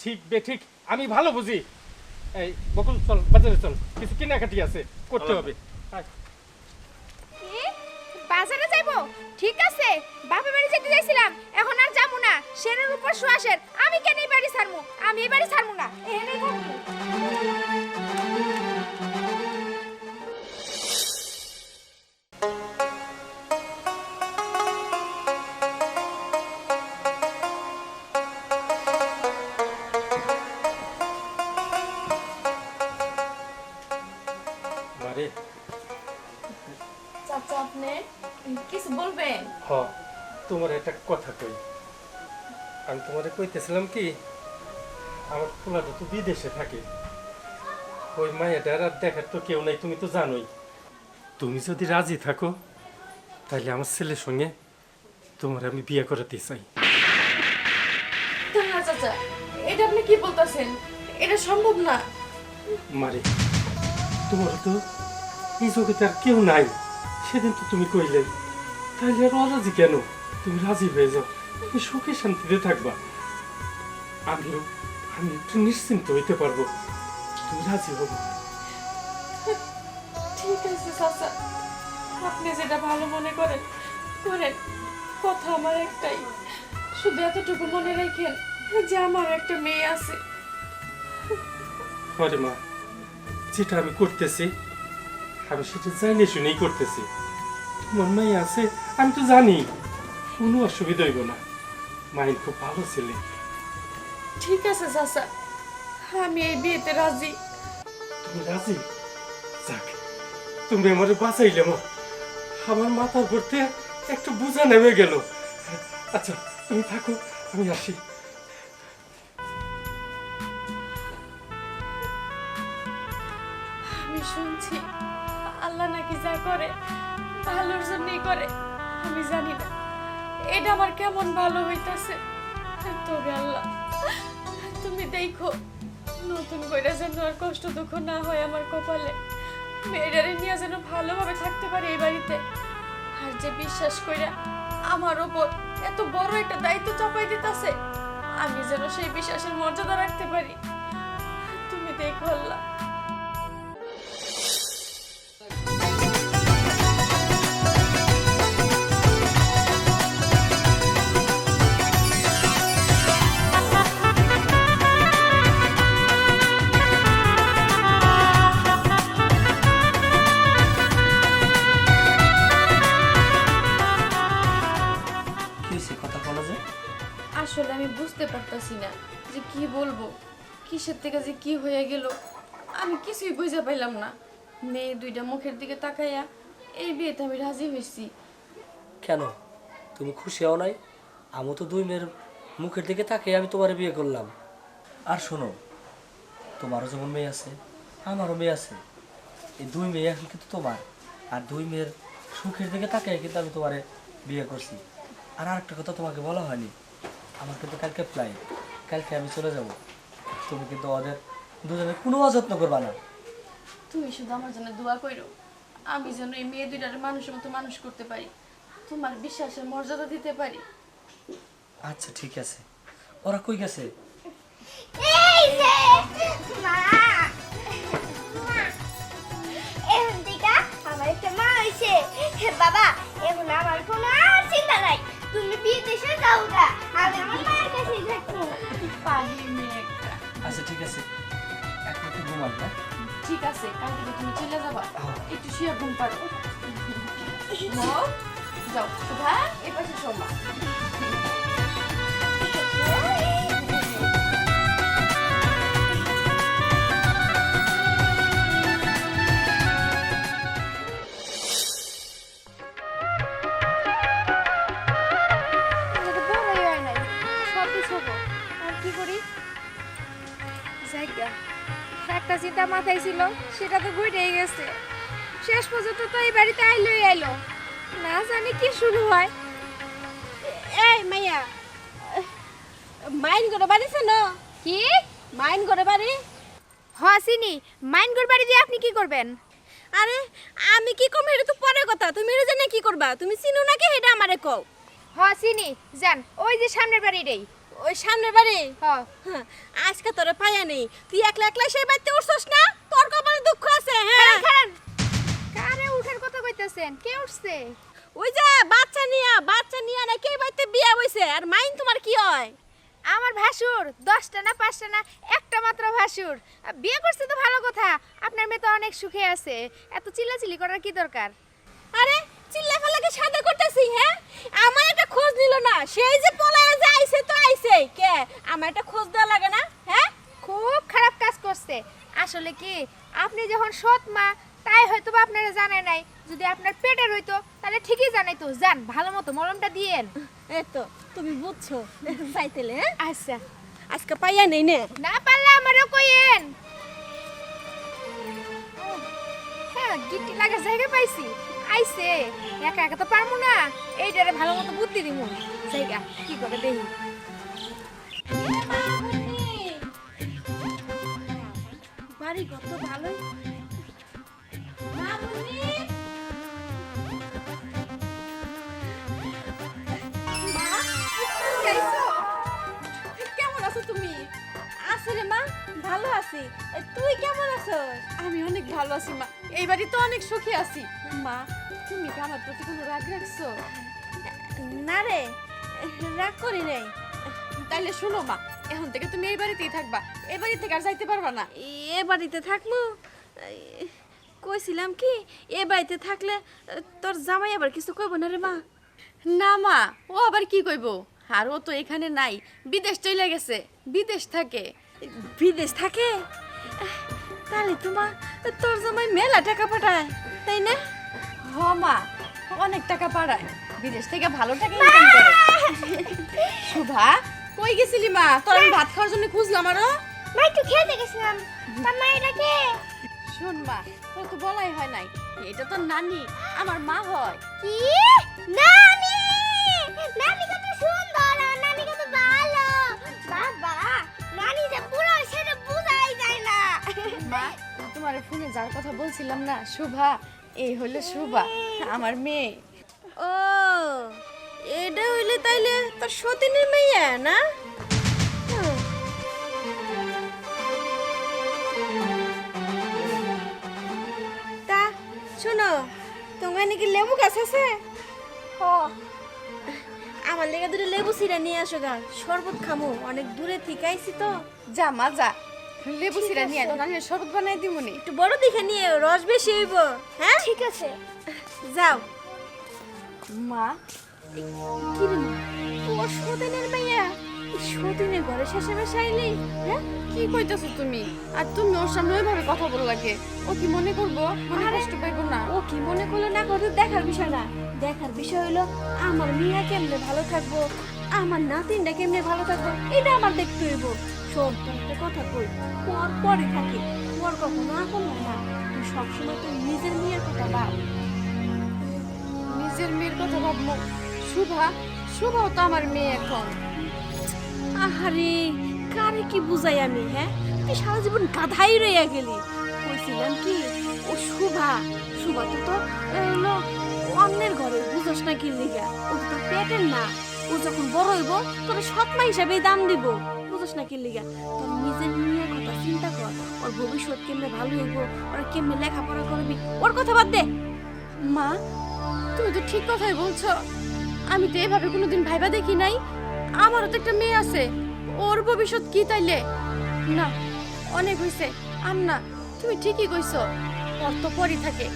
ঠিক বেঠিক আমি ভালো বুঝি। এই বকুল চল বাজারে চল, কিছু কেনাকাটি আছে করতে হবে। আয়। কি বাজারে যাইবো? ঠিক আছে, বাপের বাড়ি যেতে যাইছিলাম, এখন আর যাবো না। শেরের উপর শুয়াশের, আমি কেন এই বাড়ি ছাড়মু? আমি এই বাড়ি ছাড়মু না, এখানেই থাকবো। মারে চাচা আপনি কিছু বলবেন? হ, তোমার একটা কথা কই। আমি তোমারে কইতেছিলাম কি, আমার পোলাটা তো বিদেশে থাকে, ওই মায়েটার আর দেখার তো কেউ নাই, তুমি তো জানোই। তুমি যদি রাজি থাকো তাহলে আমার ছেলের সঙ্গে তোমার আমি বিয়ে করাতে চাই। না চাচা, এটা আপনি কি বলতেছেন? এটা সম্ভব না। মারে তোমার তো এই জগতে আর কেউ নাই, সেদিন তো তুমি কইলে, তাহলে আর অরাজি কেন? তুমি রাজি হয়ে যাও, তুমি সুখে শান্তিতে থাকবা, আমি একটু নিশ্চিন্ত হইতে পারবো। তুমি রাজি হবো? ঠিক আছে চাচা, আপনি যেটা ভালো মনে করেন করেন। কথা আমার একটাই, শুধু এতটুকু মনে রাখেন যে আমার একটা মেয়ে আছে। আরে মা, যেটা আমি করতেছি আমি সেটা জানি শুনেই করতেছি। তোমার মাই আছে আমি তো জানি, কোনো অসুবিধা হইব না। মায়ের খুব ভালো ছেলে। ঠিক আছে চাচা, আমি এই বিয়েতে রাজি। তুমি রাজি? যাক, তুমি আমার বাঁচাইলে মা, আমার মাথার ভরতে একটু বোঝা নেমে গেল। আচ্ছা তুমি থাকো, আমি আসি। আমি শুনছি আল্লাহ নাকি যা করে ভালোর জন্যই করে। আমি জানি না এটা আমার কেমন ভালো হইতাছে, তবে আল্লাহ তুমি দেখো নতুন কইরা যেন আর কষ্ট দুঃখ না হয় আমার কপালে। মেয়েটারে নিয়ে যেন ভালোভাবে থাকতে পারি এই বাড়িতে। আর যে বিশ্বাস কইরা আমার ওপর এত বড় একটা দায়িত্ব চাপাই দিতেছে, আমি যেন সেই বিশ্বাসের মর্যাদা রাখতে পারি। তুমি দেখো আল্লাহ। কি হয়েছে, কথা বলা যায়? আসলে আমি বুঝতে পারতাছি না যে কি বলবো, কিসের থেকে যে কি হয়ে গেল আমি কিছুই বুঝে পাইলাম না। মেয়ে দুইটা মুখের দিকে তাকাইয়া এই বিয়েতে আমি রাজি হয়েছি। কেন তুমি খুশি হও নাই? আমি তো 2 মেয়ের মুখের দিকে তাকিয়ে আমি তোমার বিয়ে করলাম। আর শোনো, তোমারও যেমন মেয়ে আছে আমারও মেয়ে আছে, এই দুই মেয়ে এখন কিন্তু তোমার, আর দুই মেয়ের সুখের দিকে তাকাই কিন্তু আমি তোমারে বিয়ে করছি। আর আরেকটা কথা তোমাকে বলা হয়নি, আমার কিন্তু কালকে ফ্লাইট, কালকে আমি চলে যাব। তুমি কিন্তু ওদের দুজনের কোনো অযত্ন করবা না। তুমি শুধু আমার জন্য দোয়া করো, আমি যেন এই মেয়ে দুইটার মানুষের মতো মানুষ করতে পারি, তোমার বিশ্বাসের মর্যাদা দিতে পারি। আচ্ছা ঠিক আছে, ওরা কই গেছে? এই যে মা, মা, এখন থেকে আমার একটা মা হয়েছে। বাবা, এখন আমার কোনো আর চিন্তা নাই, তুমি বিদেশে যাও গা, আমি আমার মায়ের কাছেই থাকবো। পাগলি মেয়ে একটা। আচ্ছা ঠিক আছে, এখন একটু ঘুমাই না? ঠিক আছে, কালকে তো তুমি চলে যাবা, একটু শুয়ে ঘুম পাড়ো। মা, যাও সুধা, এ পাশে শোমা। এটা তো বড়ই হয় নাই, সব কিছু হবো। আর কি করি? জায়গা একটা চিন্তা মাথায় ছিল, সেটা তো ঘুরেই গেছে। শেষ পর্যন্ত তো এই বাড়িতে আইলো, না জানি কি শুরু হয়। এই মাইয়া, মাইন করে বাড়িছে না? কি মাইন করে বাড়ি? হাসিনি মাইনগর বাড়ি দিয়ে আপনি কি করবেন? আরে আমি কি কম, এটা তো পরের কথা। তুমি এটা জানে কি করবা? তুমি চিনো নাকি এটা আমারে কও। হাসিনি যান, ওই যে সামনের বাড়িটাই। ওই সামনের বাড়ি? হ্যাঁ, হ্যাঁ, আজকে তোরে পাইয়া নেই, তুই একলা একলা সেই বাড়িতে উঠছস না? তোর কপালে দুঃখ আছে। হ্যাঁ, খারান কারে উঠার কথা কইতাছেন? কে উঠছে? ওই যে বাচ্চা নিয়া না কে বাড়িতে বিয়া হইছে। আর মাইন তোমার কি হয়? আমার ভাসুর 10টা না 5টা না একটা মাত্র ভাসুর। বিয়ে করছে তো ভালো কথা, আপনার মেয়ে তো অনেক সুখে আছে, এত চিল্লাচিল্লি করার কি দরকার? আরে চিল্লা ফালাকে সাদা করতেছি। হ্যাঁ, আমার একটা খোঁজ নিল না, সেই যে পলায় যে আইছে তো আইছে, কে আমার একটা খোঁজ দেওয়া লাগে না? হ্যাঁ, খুব খারাপ কাজ করছে। আসলে কি আপনি যখন সৎ মা, তাই হয়তো বা আপনারা জানাই নাই। যদি আপনার পেটের হইতো তাহলে ঠিকই জানাইতো। যান, ভালো মতো মলমটা দিয়েন। এই তো তুমি বুঝছো চাইতেলে। হ্যাঁ, আচ্ছা, আজকে পাইয়া নেই নে। না পারলে আমারও কইেন। হ্যাঁ, গিট্টি লাগার জায়গা পাইছি। আইছে, একা একা তো পারবো না, এইটারে ভালো মতো বুদ্ধি দিমু। জায়গা কি করে দেখি। বাড়ি কত ভালোই। কেমন আছো তুমি? আছি রে মা, ভালো আছি। তুই কেমন আছিস? আমি অনেক ভালো আছি মা, এই বাড়ি তো অনেক সুখী আছি। মা, তুমি কি আমার প্রতি কোনো রাগ রাখছো? না রে, রাগ করি নাই। তাইলে শোনো মা, এখন থেকে তুমি এই বাড়িতেই থাকবা, এই বাড়ি থেকে আর যাইতে পারবা না। এ বাড়িতে থাকবো? কইছিলাম কি, এ বাড়িতে থাকলে তোর জামাই আবার কিছু কইব না রে মা? না মা, ও আবার কি কইব? আর ও তো এখানে নাই, বিদেশ চলে গেছে, বিদেশ থাকে। বিদেশ থাকে? তাহলে তোমার তোর জামাই মেলা টাকা পাঠায়, তাই না? হ মা, অনেক টাকা পাঠায়, বিদেশ থেকে ভালো টাকা ইনকাম করে। শুভা, কই গেছিলি মা? তোর আমি ভাত খাওয়ার জন্য খুঁজলাম আরো। মা, একটু খেতে গেছিলাম। মামা, এটা কে? শোন মা, তোর তো বলাই হয় নাই, এটা তো নানি, আমার মা হয়। কি? নানি! নানি কত সুন্দর, আর নানি কত ভালো। বাবা, নানি যে পুরো সেটা বোঝাই যায় না। মা, তোমার ফোনে যার কথা বলছিলাম না, শুভা, এই হলো শুভা, আমার মেয়ে। ও, এটা হইলে তাইলে তোর সতীনের মেয়ে না? তা শোনো, তোমার নাকি লেবু গাছ আছে? আমার লেগে দুটো লেবু ছিঁড়া নিয়ে আসো গা, শরবত খামু, অনেক দূরে থেকে আইছি তো। যা মা যা, লেবু সিরা নিয়ে আয়, নাহলে শরবত বানাই দিমুনি। একটু বড় দেখে নিয়ে, রস বেশি হইব। হ্যাঁ, ঠিক আছে। যাও। মা, কি রে মা, ও সতীনের মেয়ে? সতীনের ঘরে শেষে বেশে আইলি? হ্যাঁ, কি কইতাছো তুমি? আর তুমি ওর সামনে ওইভাবে কথা বল লাগে, ও কি মনে করবো? মনে কষ্ট পাইবো না? ও কি মনে করলো না করলো দেখার বিষয় না, দেখার বিষয় হলো আমার মিয়া কেমনে ভালো থাকবো, আমার নাতিনটা কেমনে ভালো থাকবো এটা আমার দেখতে হইব। শোন, তোর একটা কথা কই, পর পরে থাকে, পর কখনো আপন হয় না। তুই সবসময় তোর নিজের মেয়ের কথা ভাব। নিজের মেয়ের কথা ভাববো? শুভাও তো আমার মেয়ে এখন। আহারে, কারে কি বুঝাই আমি? হ্যাঁ, তুই সারা জীবন গাধাই রইয়া গেলি। কইছিলাম কি, ও শুভা তো তোর হলো অন্যের ঘরে, বুঝোস না কি লিগা? ও তো তোর পেটের না। ও যখন বড় হইব তোর সৎমা হিসাবেই দাম দিব, বুঝোস না কি লিগা? তোর নিজের মেয়ের কথা চিন্তা কর, ওর ভবিষ্যৎ কেমনে ভালো হইব, ওরা কেমনে লেখাপড়া করবি, ওর কথা বাদ দে। মা, তুমি তো ঠিক কথাই বলছো। আমি তো এভাবে কোনোদিন ভাইবা দেখি নাই। আমারও তো একটা মেয়ে আছে, ওর ভবিষ্যৎ কি তাইলে? না, অনেক হইছে। আম্মা, তুমি ঠিকই কইছো, ওর তো পরই থাকে।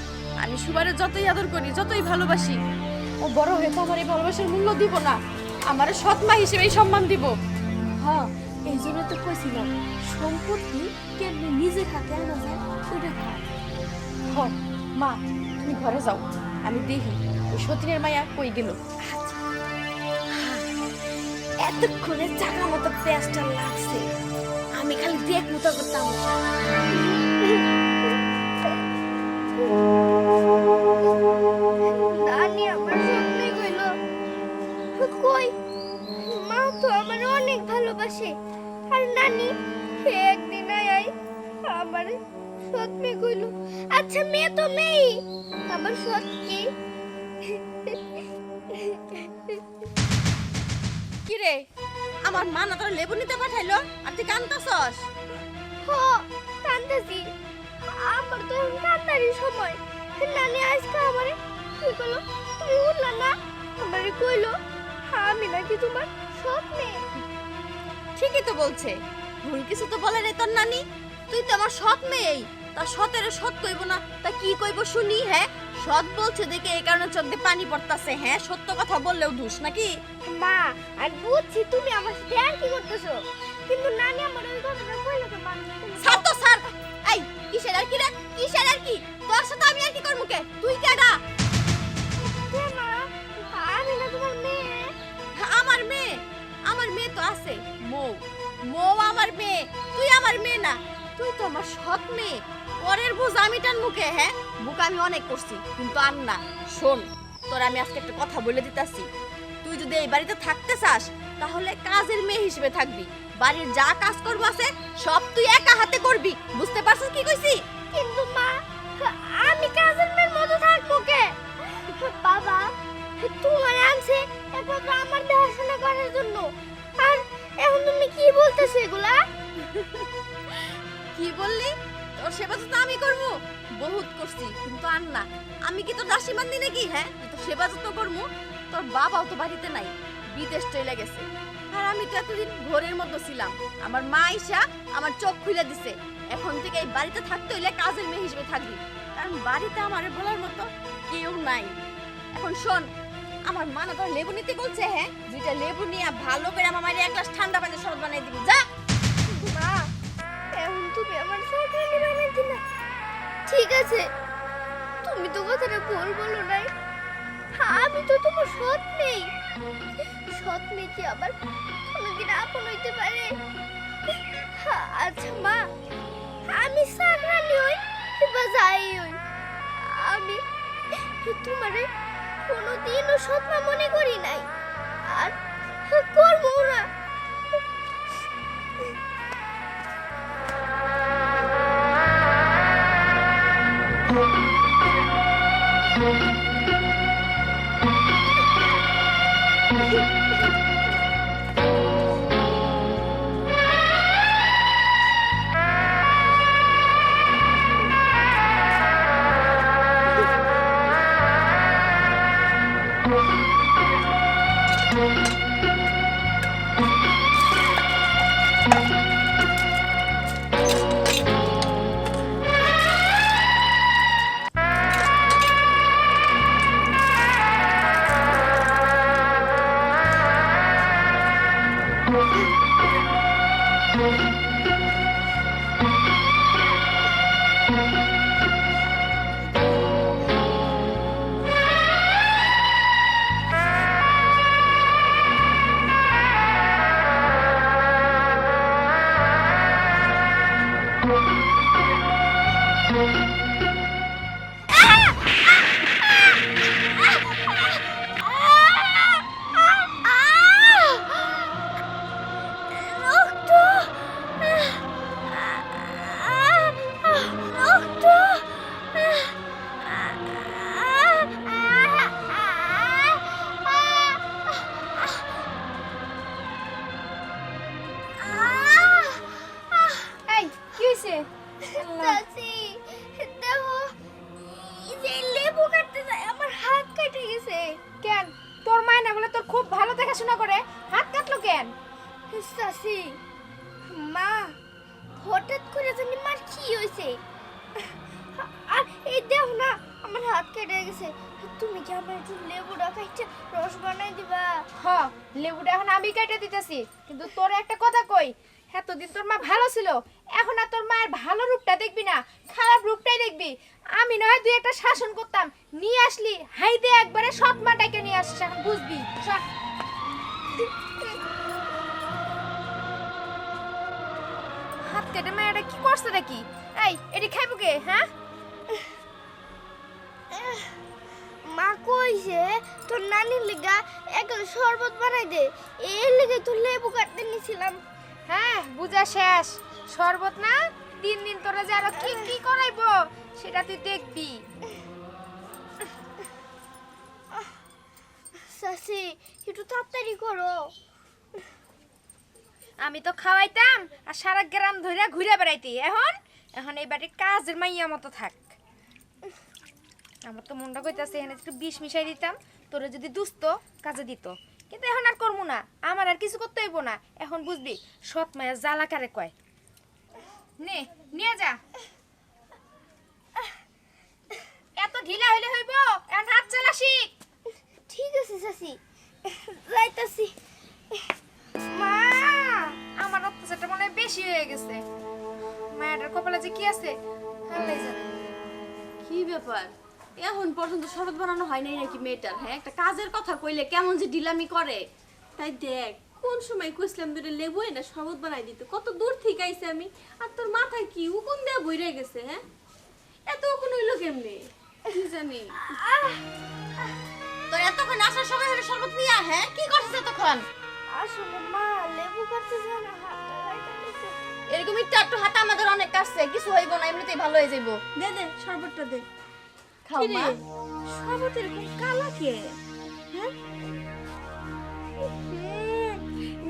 আমি সুবারে যতই আদর করি, যতই ভালোবাসি, ও বড় হয়ে তো আমার এই ভালোবাসার মূল্য দিব না, আমার সৎ মা হিসেবেই সম্মান দিব। হ্যাঁ, এই জন্য তো কইছিলাম সম্পত্তি কেমনে নিজের হাতে আনা যায় ওটা ভাব। হ মা, তুমি ঘরে যাও, আমি দেখি ওই সতীনের মায়া কই গেল। এতক্ষণে চাকা মতো পেঁয়াজটা লাগছে, আমি খালি দেখ মতো করতাম। নানি আমার স্বপ্নে কইলো, কই মা তো আমার অনেক ভালোবাসে, আর নানি একদিন আই আমার স্বপ্নে কইলো। আচ্ছা, মেয়ে তো নেই, আমার সত্যি কি রে, আমার মা না তোর লেবু নিতে পাঠাইলো আর তুই কান্দতাছস? হ কান্দাছি, আমার তো এখন কান্দারই সময়। নানি আজকে আমারে কি কইলো, তুমি উঠলা না, আমারে কইলো আমি নাকি তোমার স্বপ্নে। ঠিকই তো বলছে, ভুল কিছু তো বলে রে তোর নানি। তুই তো আমার সৎ মেয়েই, তা সতের সৎ কইব না তা কি কইব শুনি? হ্যাঁ, সৎ বলছে দেখে এই কারণে চোখ দিয়ে পানি পড়তাছে। হ্যাঁ, সত্য কথা বললেও দোষ নাকি? মা, আমি বুঝছি তুমি আমার সাথে আর কি করতেছো, কিন্তু নানি আমার ওই কথাটা কইলো তো মা। ছাড় তো ছাড়। এই কিসের আর কি রে, কিসের আর কি? তোর সাথে আমি আর কি করব? কে তুই? কেডা? কে মা? আমি না তোমার মেয়ে। আমার মেয়ে? আমার মেয়ে তো আছে, মৌ আমার মেয়ে। তুই আমার মেয়ে না, তুই তো আমার সৎ মেয়ে। পরের বোঝ আমি টান মুখে। হ্যাঁ, বুক আমি অনেক করছি, কিন্তু আর না। শোন, তোর আমি আজকে একটা কথা বলে দিতাছি, তুই যদি এই বাড়িতে থাকতে চাস তাহলে কাজের মেয়ে হিসেবে থাকবি। বাড়ির যা কাজ করবো আছে সব তুই একা হাতে করবি। বুঝতে পারছিস কি কইছি? কিন্তু মা, আমি কাজের মেয়ের মতো থাকবো কে? বাবা তোমার আনছে একমাত্র আমার দেখাশোনা করার জন্য, আর এখন তুমি কি বলতেছো এগুলা? কি বললি? তোর সেবা তো আমি করবো, বহুত করছি, কিন্তু আর না। আমি কি তোর দাসী মান্দি নাকি? হ্যাঁ, তোর সেবা যত্ন করবো। তোর বাবাও তো বাড়িতে নাই, বিদেশ চলে গেছে। আর আমি তো এতদিন ঘরের মতো ছিলাম। আমার মা আইসা আমার চোখ খুলে দিছে, এখন থেকে এই বাড়িতে থাকতে হইলে কাজের মেয়ে হিসেবে থাকবি, কারণ বাড়িতে আমার বলার মতো কেউ নাই। এখন শোন, আমার মা না তোর লেবু নিতে বলছে। হ্যাঁ, দুইটা লেবু নিয়ে ভালো করে আমার মায়ের এক গ্লাস ঠান্ডা পানির শরবত বানিয়ে দিবি, যা। মা, এখন তুমি আমার সরকারি বানিয়ে দিলা। ঠিক আছে, তুমি তো কথাটা ভুল বলো নাই, আমি তো তোমার সৎ মেয়ে। সৎ মেয়ে কি আবার কোনোদিন আপন হইতে পারে? আচ্ছা মা, আমি সাকরানি হই বা যাই হই, আমি তোমারে কোনোদিনও সৎ মা মনে করি নাই, আর করবো না। চাচি মা হঠাৎ করে জানি মার কি হয়েছে আর এই দেখ না আমার হাত কেটে গেছে তুমি কি আমার একটু লেবুটা খাইছে রস বানাই দিবা হ লেবুটা এখন আমি কেটে দিতেছি কিন্তু তোর একটা কথা কই এতদিন তোর মা ভালো ছিল এখন আর তোর মায়ের ভালো রূপটা দেখবি না খারাপ রূপটাই দেখবি আমি নয় দুই একটা শাসন করতাম নিয়ে আসলি হাইতে একবারে সৎ মাটাকে নিয়ে আসিস এখন বুঝবি সর। হাত কেটে মায়েরা কি করছে নাকি এই এটি খাইবো কে হ্যাঁ মা কইছে তোর নানির লিগা একটা শরবত বানাই দে এর লিগে তো লেবু কাটতে নিছিলাম হ্যাঁ বুঝা শেষ শরবত না দিন দিন তোরা যে আরো কি কি করাইবো সেটা তুই দেখবি চাচি একটু তাড়াতাড়ি করো আমি তো খাওয়াইতাম আর সারা গ্রাম ধরে ঘুরে বেড়াইতি এখন এখন এই বাড়ির কাজের মাইয়া মতো থাক আমার তো মনটা কইতাছে এখানে একটু বিষ মিশাই দিতাম তোরে যদি দুস্ত কাজে দিত কিন্তু এখন আর করবো না আমার আর কিছু করতে হইব না এখন বুঝবি সৎ মায়ের জ্বালা কারে কয় নে নিয়ে যা এত ঢিলা হইলে হইব এখন হাত চালা শিখ ঠিক আছে চাচি যাইতাছি মা আমার অত্যাচারটা মনে হয় বেশি হয়ে গেছে মায়ের কপালে যে কি আছে আল্লাহ জানে কি ব্যাপার এখন পর্যন্ত শরবত বানানো হয় নাই নাকি মেয়েটার? হ্যাঁ, একটা কাজের কথা কইলে কেমন যে ঢিলামি করে। তাই দেখ কোন সময় কইছিলাম দুটো লেবু না শরবত বানাই দিতে, কত দূর থেকে আইছে আমি, আর তোর মাথায় কি উকুন দিয়ে বইরে গেছে? হ্যাঁ, এত উকুন হইলো কেমনে কি জানি। তোর এতক্ষণ আসার সময় হলো শরবত নিয়ে আয়। হ্যাঁ, কি করছিস এতক্ষণ? আসলে মা লেবু কাটতে যায় না, হাতটা কাইটা নিছে। এরকম একটু হাতে আমাদের অনেক কাটছে, কিছু হইব না, এমনিতেই ভালো হয়ে যাইব। দে দে শরবতটা দে, খাও মা। শরবত এরকম কালা কে? হ্যাঁ,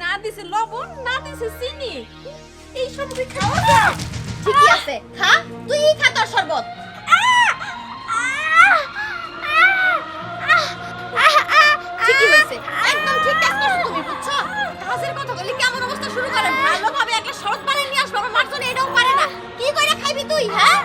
না দিছে লবণ, না দিছে চিনি, এই শরবত খাওয়া না ঠিকই আছে। খা, তুই খা তোর শরবত। ঠিকই হয়েছে, একদম ঠিক কাজ করছো তুমি, বুঝছো? কাজের কথা বলি কেমন অবস্থা শুরু করে, ভালোভাবে একটা শরবত বানিয়ে নিয়ে আসবে, আমার মার জন্য এটাও পারে না। কি কইরা খাইবি তুই? হ্যাঁ,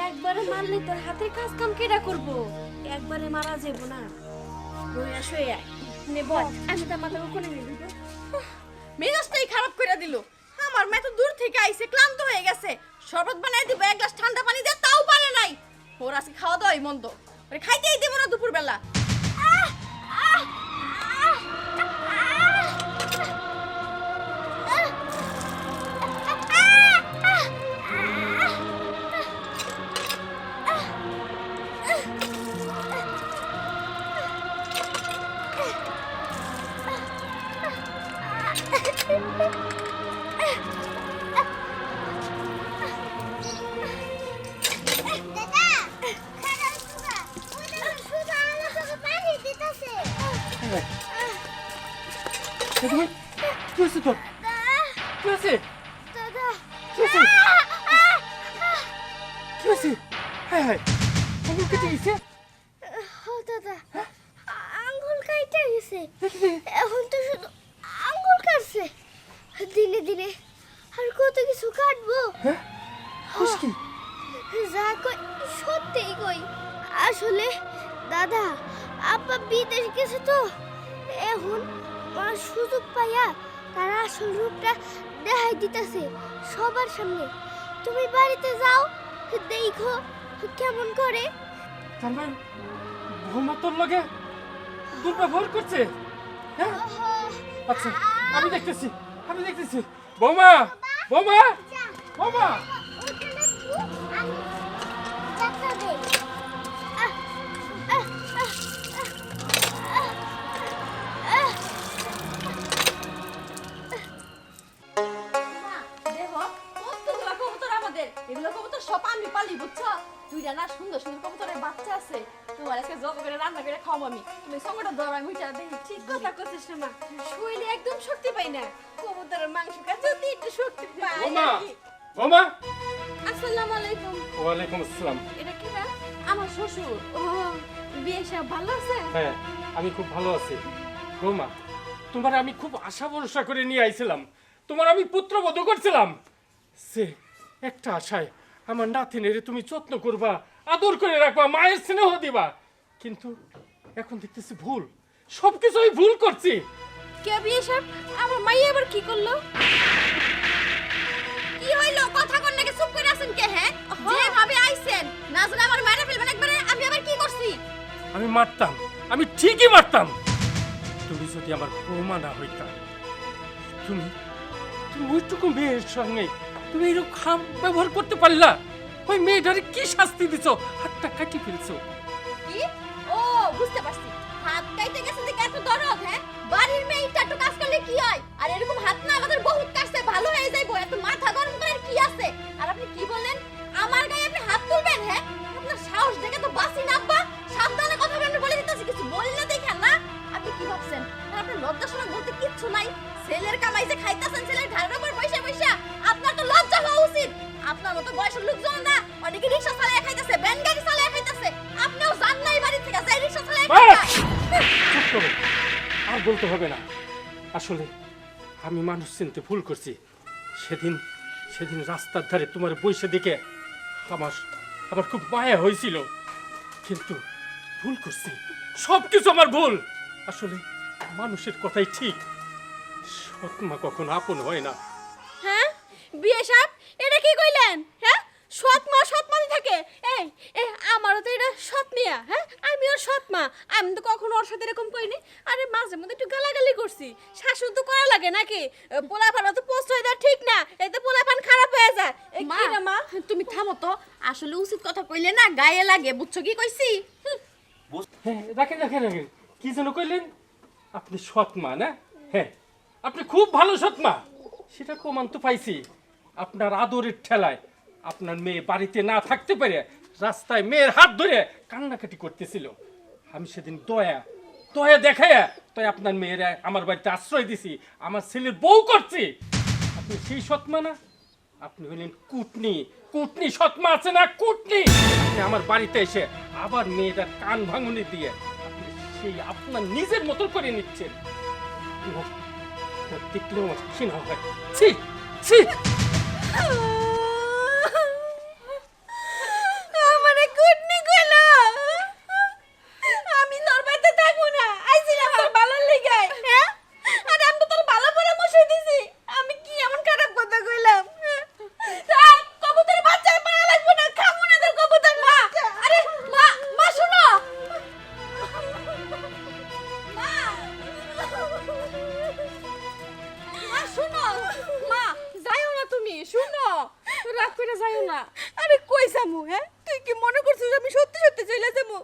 একবারে মারলে তোর হাতের কাজ কাম কেডা করবো? একবারে মারা যাবো না। বইয়া শুয়ে নে বল, আমি তার মাথার উপরে নিয়ে দিব। মেজাজটাই খারাপ করে দিল। আমার মা তো দূর থেকে আইছে, ক্লান্ত হয়ে গেছে, শরবত বানাই দিব, এক গ্লাস ঠান্ডা পানি দিয়ে তাও পারে নাই। ওর আজকে খাওয়া দাওয়াই মন্দ, ওরে খাইতেই দেবো না দুপুর বেলা। কি হয়েছে তোর? কি হয়েছে? দাদা, কি হয়েছে? কি হয়েছে? হ্যাঁ হ্যাঁ, আঙুল কেটে গেছে? ও দাদা, আঙ্গুল কাইটা গেছে, এখন তো শুধু আঙ্গুল কাটছে, দিনে দিনে আর কত কিছু কাটবো। হ্যাঁ, খুশ কি? যা কই সত্যিই কই, আসলে দাদা আপা বিদেশ গেছে তো, এখন ওরা সুযোগ পাইয়া তার আসল রূপটা দেখাই দিতেছে সবার সামনে। তুমি বাড়িতে যাও, দেখো কেমন করে। তার মানে বৌমা তোর লগে দুর্ব্যবহার করছে? হ্যাঁ, আচ্ছা আমি দেখতেছি, আমি দেখতেছি। বৌমা, বৌমা, বৌমা, ওখানে আমি যাত্রা দেই। আছে তোমার আজকে যত করে রান্না করে খাওয়াবো আমি তুমি সঙ্গটা ধরো আমি মিটা দেখি ঠিক কথা করছিস না মা শরীরে একদম শক্তি পাই না কবুতরের মাংস খায় যদি একটু শক্তি পাই ওমা আর কি। ওমা আসসালামু আলাইকুম ওয়ালাইকুম আসসালাম। এটা কি না আমার শ্বশুর ও বিয়ে সব ভালো আছে হ্যাঁ আমি খুব ভালো আছি। রোমা তোমার আমি খুব আশা ভরসা করে নিয়ে আইছিলাম, তোমার আমি পুত্রবধূ করছিলাম। সে একটা আশায় আমার নাতিনের তুমি যত্ন করবা, আদর করে রাখবা, মায়ের স্নেহ দিবা, কিন্তু এখন দেখতেছি ভুল, সবকিছু আমি ভুল করছি। কে বিয়ে সব আমার মাইয়া আবার কি করলো কি হইলো কথা কর নাকি চুপ করে আছেন কে হ্যাঁ যেভাবে আইছেন না জানি আমার মায়েরা ফেলবেন একবারে আমি আবার কি করছি আমি মারতাম, আমি ঠিকই মারতাম, তুমি যদি আমার বৌমা না হইতা। তুমি তুমি ওইটুকু মেয়ের সঙ্গে তুমি এরকম খাম ব্যবহার করতে পারলা? ওই মেয়েটারে কি শাস্তি দিছো? হাতটা কাটি ফেলছো। কি ও বুঝতে পারছি হাত কাইতে গেছে দেখে এত দরদ হ্যাঁ বাড়ির মেয়েটা একটু কাজ করলে কি হয় আর এরকম হাত না আমাদের বহুত কাটছে ভালো হয়ে যাইবো এত মাথা গরম করার কি আছে আর আপনি কি বলেন আমার গায়ে আপনি হাত তুলবেন হ্যাঁ আপনার সাহস দেখে তো বাসি নাব্বা সাবধানে কথা বলেন বলে দিতেছি কিছু বলি না দেখেন না আপনি কি ভাবছেন আর আপনার লজ্জা শরম বলতে কিচ্ছু নাই ছেলের কামাই যে খাইতাছেন ছেলের ঘাড়ের উপর বসে বসে আপনার তো লজ্জা হওয়া উচিত আপনার মতো বয়সের লোকজন না অনেকে রিকশা চালায় খাইতেছে ভ্যান গাড়ি চালায় খাইতেছে আপনিও জান নাই বাড়ি থেকে যাই রিকশা চালায় বাস! খাইতেছে চুপ করো, আর বলতে হবে না। আসলে আমি মানুষ চিনতে ভুল করছি। সেদিন সেদিন রাস্তার ধারে তোমার বসে দেখে আমার আমার খুব মায়া হয়েছিল, কিন্তু ভুল করছি, সব কিছু আমার ভুল। আসলে মানুষের কথাই ঠিক, সৎমা কখনো আপন হয় না। হ্যাঁ বিয়ে সাহেব এটা কি কইলেন হ্যাঁ সৎ মা থাকে এই আমারও তো এটা সৎ মিয়া হ্যাঁ আমি ওর সৎ মা আমি তো কখনো ওর সাথে এরকম করিনি আরে মাঝে মধ্যে একটু গালাগালি করছি শাশুড়ি তো করা লাগে নাকি পোলাপান তো পোস্ট হয়ে দেওয়া ঠিক না এতে পোলাপান খারাপ হয়ে যায় কি রে মা তুমি থামো তো আসলে উচিত কথা কইলে না গায়ে লাগে বুঝছো কি কইছি হ্যাঁ রাখেন রাখেন রাখেন, কি যেন কইলেন? আপনি সৎমা না? হ্যাঁ আপনি খুব ভালো সৎমা, সেটা প্রমাণ তো পাইছি। আপনার আদরের ঠেলায় আপনার মেয়ে বাড়িতে না থাকতে পারে রাস্তায় মেয়ের হাত ধরে কান্নাকাটি করতেছিল। আমি সেদিন দয়া দয়া দেখাইয়া তাই আপনার মেয়ের আমার বাড়িতে আশ্রয় দিছি, আমার ছেলের বউ করছি। আপনি সেই সৎমা না? আপনি হলেন কুটনি, কুটনি সৎমা আছে না কুটনি। আপনি আমার বাড়িতে এসে আবার মেয়েটার কান ভাঙুনি দিয়ে আপনি সেই আপনার নিজের মতো করে নিচ্ছেন। দেখলেও আমার ঘৃণা হয়। ছি ছি। আমারে কুটনি কইলো আমি তোর বাড়িতে থাকবো না আইছিলাম তোর ভালো লাগাই হ্যাঁ আরে আমি তো তোর ভালো পরামর্শ দিছি আমি কি এমন খারাপ কথা কইলাম তাই কবুতরের বাচ্চা পাওয়া লাগবে না খাবো না তোর কবুতর মা আরে মা মা শুনো মা মা শুনো মা যাইও না তুমি শুনো রাগ করে যাইও না আরে কই যামু হ্যাঁ তুই কি মনে করছিস আমি সত্যি সত্যি চলে যাবো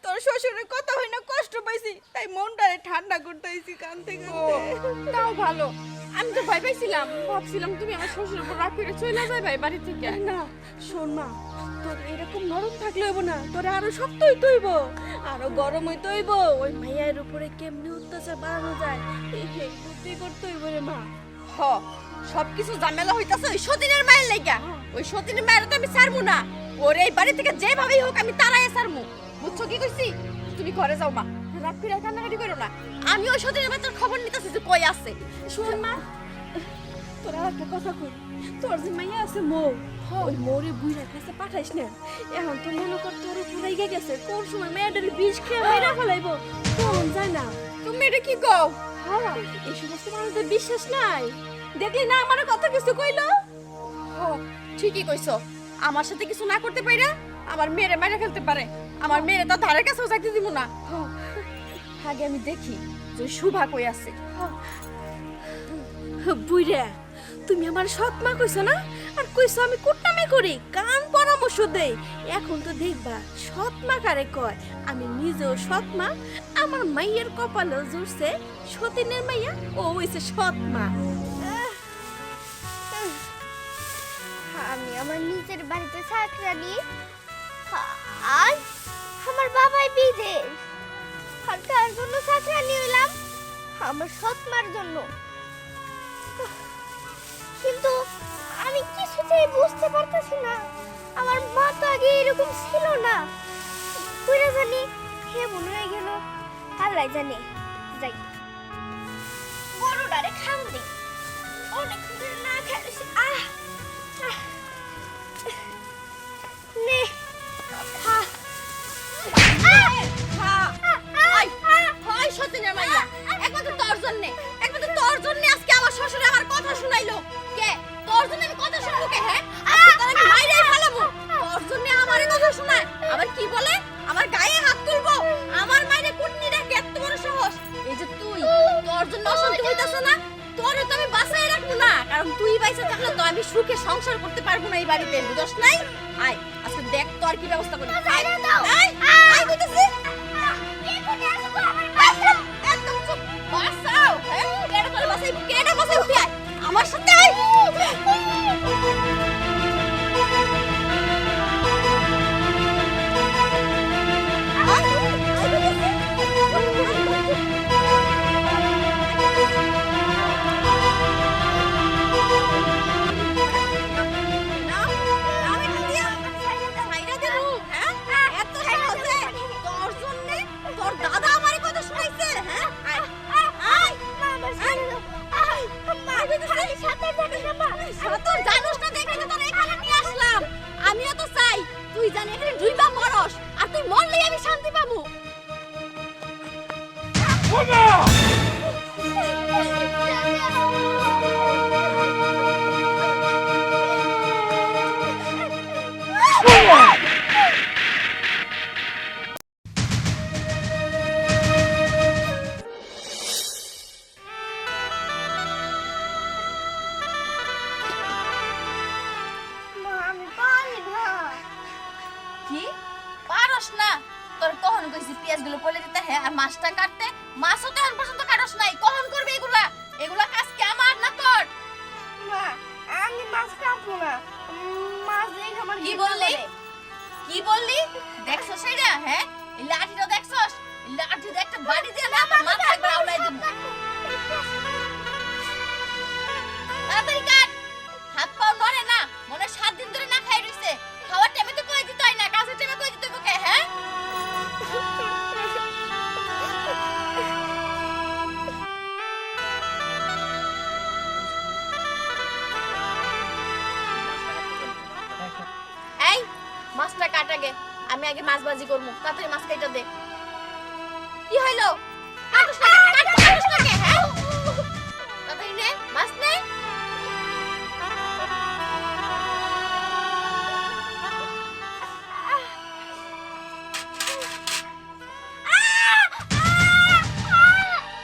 তোর শ্বশুরের কথা হই না কষ্ট পাইছি তাই মনটারে ঠান্ডা করতে আইছি কাঁদতে কাঁদতে তাও ভালো আমি তো ভয় পাইছিলাম ভাবছিলাম তুমি আমার শ্বশুরের উপর রাগ করে চলে যাবে বাড়ি থেকে না শোন মা তোর এরকম নরম থাকলে হইব না তোরে আরো শক্ত হইতে হইব আরো গরম হইতে হইব ওই মাইয়ার উপরে কেমনে অত্যাচার বাড়ানো যায় এই বুদ্ধি করতে হইব রে মা হ সবকিছু ঝামেলা হইতাছে ওই সতীনের মায়ের লাইগা ওই সতীনের মায়ের তো আমি ছাড়বো না ওর এই বাড়ি থেকে যেভাবেই হোক আমি তারাই ছাড়বো বুঝছো কি কইছি তুমি ঘরে যাও মা রাত ফিরে কান্নাকাটি করো না আমি ওই সতীনের বাচ্চার খবর নিতেছি যে কই আছে শোন মা তোর আর একটা কথা কই তোর যে মাইয়া আছে মৌ ওই মৌরে বুইরা কাছে পাঠাইস না এখন তো মনে কর তোর উপরে রেগে গেছে কোন সময় মেয়েদের বিষ খেয়ে মেয়েরা ফেলাইবো কোন যায় না তুমি এটা কি কও হ্যাঁ এই সমস্ত মানুষদের বিশ্বাস নাই দেখলি না আমার কথা কিছু কইলো হ ঠিকই কইছো আমার সাথে কিছু না করতে পাইরা আমার মেয়েরে মাইরা ফেলতে পারে আমার মেয়েরে তো ধারের কাছেও যাইতে দিব না আগে আমি দেখি যে শুভা কই আছে বুইরা তুমি আমার সৎ মা কইছো না আর কইছো আমি কুটনামি করি কান পরামর্শ দেই এখন তো দেখবা সৎ মা কারে কয় আমি নিজেও সৎ মা আমার মাইয়ের কপালে জুড়ছে সতীনের মাইয়া ও হইছে সৎ মা আমি আমার নিজের বাড়িতে চাকরানি আর আমার বাবাই বিদেশ, আর তার জন্য চাকরানি হইলাম আমার সৎ মার জন্য। কিন্তু আমি কিছুতেই বুঝতে পারতেছি না, আমার মা তো আগে এরকম ছিল না, কইরা জানি কেমন হয়ে গেল আল্লাহ জানে। যাই গরুটারে খাম দিই, অনেক ধরে না খেয়েছি। নে খা হয় সতীনের মাইয়া, একমাত্র তোর জন্য, একমাত্র তোর জন্য আজকে আমার শ্বশুরে আমার কথা শুনাইলো। কে তোর জন্য আমি কথা শুনবো কে? হ্যাঁ, আজকে তোর আমি মাইরাই ফেলাবো। তোর জন্য আমারে কথা শোনায়, আবার কি বলে আমার গায়ে হাত তুলবো, আমার মাইরে কুটনি রাখে, এত বড় সাহস। এই যে তুই, তোর জন্য অশান্তি হইতাছে না, তোরে তো আমি বাঁচাই রাখবো না, কারণ তুই বাইসা থাকলে তো আমি সুখে সংসার করতে পারবো না এই বাড়িতে, বুঝছ নাই? আয় আজকে দেখ তোর কি ব্যবস্থা করি। আয় আয় আয় কইতাছি। একদম চুপ, বাঁচাও। হ্যাঁ, কেডা তোরে বাঁচাইবো, কেডা বাঁচাইবো? তুই আয় আমার সাথে আয়। আমিও তো চাই তুই জানি এখানে ডুইবা মরস, আর তুই মরলেই আমি শান্তি পাবো। আমি পারি না। কি পারস না? তোর কখন কইছি পেঁয়াজগুলো পলে দিতে, হ্যাঁ, আর মাছটা কাটতে, মাছও তো এখন পর্যন্ত কাটস নাই। কখন করবে এগুলা? এগুলা কাজ কি আমার না তোর? মা আমি মাছ কাটবো না, মাছ দেখে আমার কি বললি? কি বললি? দেখছস সেইটা? হ্যাঁ, এই লাঠিটা দেখছস? এই লাঠি দিয়ে একটা বাড়ি দিয়ে না আমার মাথা একবার আউলাই দেব। তাড়াতাড়ি কাট, হাত পাও নড়ে না, মনে 7 দিন ধরে না খাই রইছে। খাওয়ার টাইমে তো কই দিতে হয় না, কাজের টাইমে কই দিতে হবে? হ্যাঁ, এই মাছটা কাট আগে, আমি আগে মাছ ভাজি করবো। তাড়াতাড়ি মাছ কাইটা দে। কি হইলো? কাটুস না কে? কাটুস না কে? হ্যাঁ, তাড়াতাড়ি নে, মাছ নে।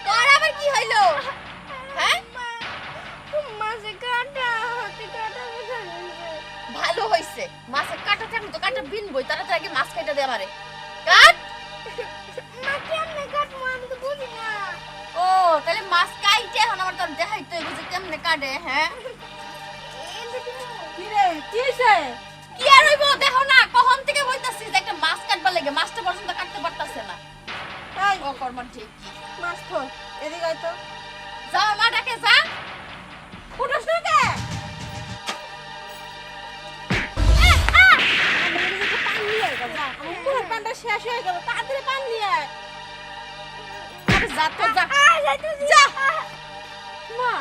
তোর আবার কি হইলো? হ্যাঁ, মাছে কাটা হাতে কাটা লেগে গেছে। ভালো হইছে, মাছের কাটা থাকলে তো কাটা বিনবই। তাড়াতাড়ি আগে মাছ কাইটা দে আমারে। কাট। মা কেমনে কাটবো আমি তো বুঝি না। ও তাহলে মাছ কাইটে এখন আমার তোর দেখাইতে হইব যে কেমনে কাটে। হ্যাঁ, কি রে কি হইছে? কি আর হইব দেখো না, কখন থেকে বলতাছি যে একটা মাছ কাটবা লাগে, মাছটা পর্যন্ত কাটতে পারতাছে না। এই ও কর্ম ঠিক। মাছ তো এদিকে আয় তো। যা মা ডাকে যা। উঠোস না কে? পানি নিয়ে আয় যা, আমার পুরো পানটা শেষ হয়ে গেল, তাড়াতাড়ি পানি নিয়ে আয়। আরে যা তো যা। যা। মা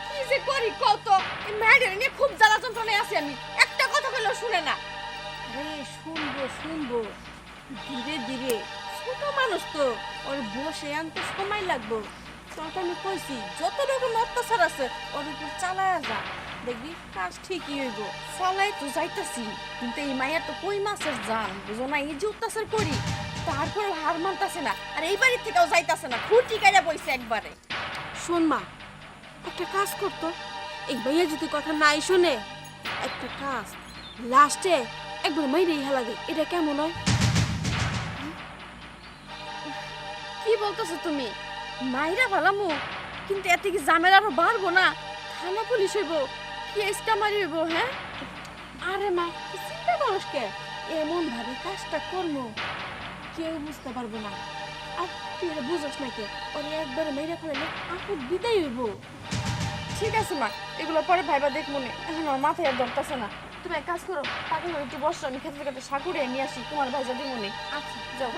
কি যে করি কত, এই মেয়েদের নিয়ে খুব জ্বালা যন্ত্রণায় আছি আমি, একটা কথা কইলেও শুনে না। আরে শুনবো শুনবো, ধীরে ধীরে, ছোট মানুষ তো, ওর বসে আনতে সময় লাগবো। তোকে আমি কইছি যত রকম অত্যাচার আছে ওর উপর চালায়া যা, দেখবি কাজ ঠিকই হইব। চালাই তো যাইতাছি, কিন্তু এই মায়ের তো কই মাছের জান, বুঝো না? এই যে অত্যাচার করি তারপরেও হার মানতাছে না, আর এই বাড়ির থেকেও যাইতাছে না, খুঁটি কাইরা বইছে একবারে। শোন মা, একটা কাজ করতো, এই ভাইয়া যদি কথা নাই শুনে, একটা কাজ লাস্টে একবার মাইরেই হেলা দে, এটা কেমন হয়? কি বলতেছো তুমি? মাইরা ভালামু, কিন্তু এতে কি ঝামেলা আরো বাড়বো না? থানা পুলিশ হইব, কেসটা মারি হইব। হ্যাঁ, আরে মা তুই চিন্তা করিস কে, এমন ভাবে কাজটা করবো কেউ বুঝতে পারবে না। আর তুই এটা বুঝোস নাকি, ওরে একবারে মেরে ফেলে আপু বিদায় হইব। ঠিক আছে মা, এগুলো পরে ভাইবা দেখ মনে, এখন আমার মাথায় আর ধরতেছে না। তুমি এক কাজ করো, পাখি ঘরে একটু বসো, আমি খেতে খেতে সাকুরে নিয়ে আসি, তোমার ভাইজা দিব মনে। আচ্ছা যাও।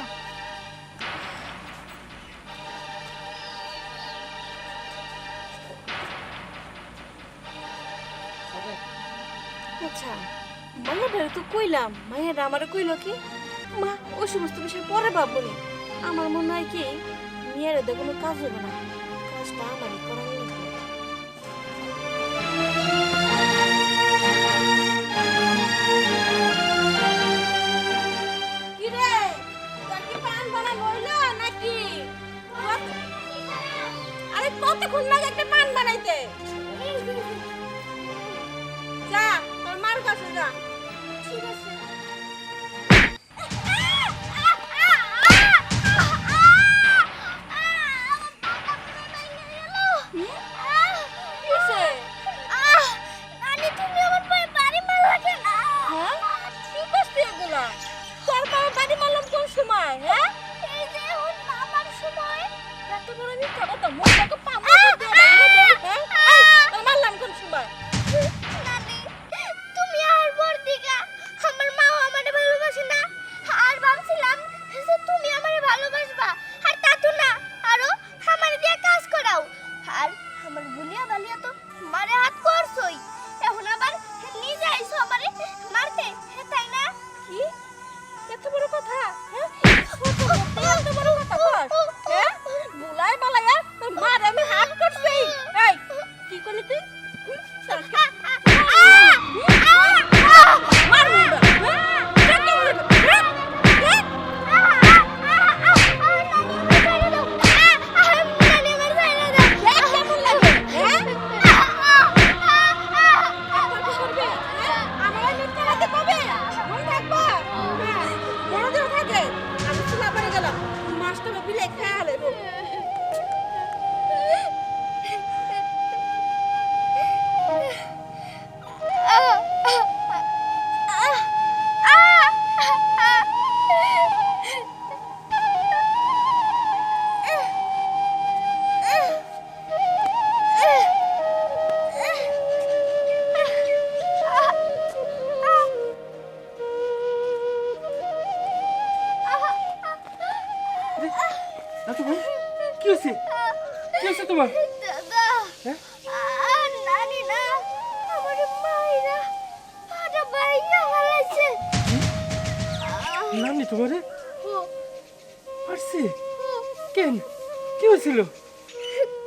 আচ্ছা, মায়ের তো কইলাম, মায়ের আমারে কইলো কি মা ওই সমস্ত বিষয় পরে ভাববো নি। আমার মনে হয় কি মেয়ের এদের কোনো কাজ হবে না, কাজটা আমারই করা লাগবে। কি রে, তোর কি পান বানা হইলো নাকি? আরে কতক্ষণ লাগে একটা পান বানাইতে? যা তোর মার কাছে যা। ঠিক আছে। কিসে? নানি তুমি আমার পায়ে বাড়ি মারলা কেন? হ্যাঁ? কি করছিস এগুলা? তোর বাবা বাড়ি মারলাম কোন সময়? হ্যাঁ? এই যে এখন মামার সময়। এত বড় মিথ্যা কথা, মুখটাকে পামড়া দিয়ে ভেঙে দে, হ্যাঁ? এই, তোর মারলাম কোন সময়? নানি তুমি আর বড় দিগা আমার মা আমারে ভালোবাসে না, আর ভাবছিলাম যে তুমি আমারে ভালোবাসবা, আর তা তো না, আরো আমারে দিয়ে কাজ করাও, আর আমার বুলিয়া বালিয়া তো মারে হাত করছই, এখন আবার নিজে আইছো আমারে মারতে, তাই না? কি? এত বড় কথা? হ্যাঁ? এত বড় কথা বল? হ্যাঁ? বুলাই বালাইয়া তোর মার আমি হাত করছি। এই, কি করলি তুই? মার মুন্ডা, হ্যাঁ? কেন মুন্ডা? হ্যাঁ? দেখ কেমন লাগে, হ্যাঁ? তারপর করবে, হ্যাঁ? আমার এই মিথ্যা রাতে পাবে? মনে থাকবা? হ্যাঁ, মনোযোগ থাকে। আমি চুলা পড়ে গেলাম, মাছটা বিলে খেয়ে হারাইবো। দাদু ভাই, কি হয়েছে? কি হয়েছে তোমার? দাদা, হ্যাঁ? নানি না আমার মাইরা পাটা বাইয়া ফেলাইছে। নানি তোমারে মারছে? কেন? কি হয়েছিল?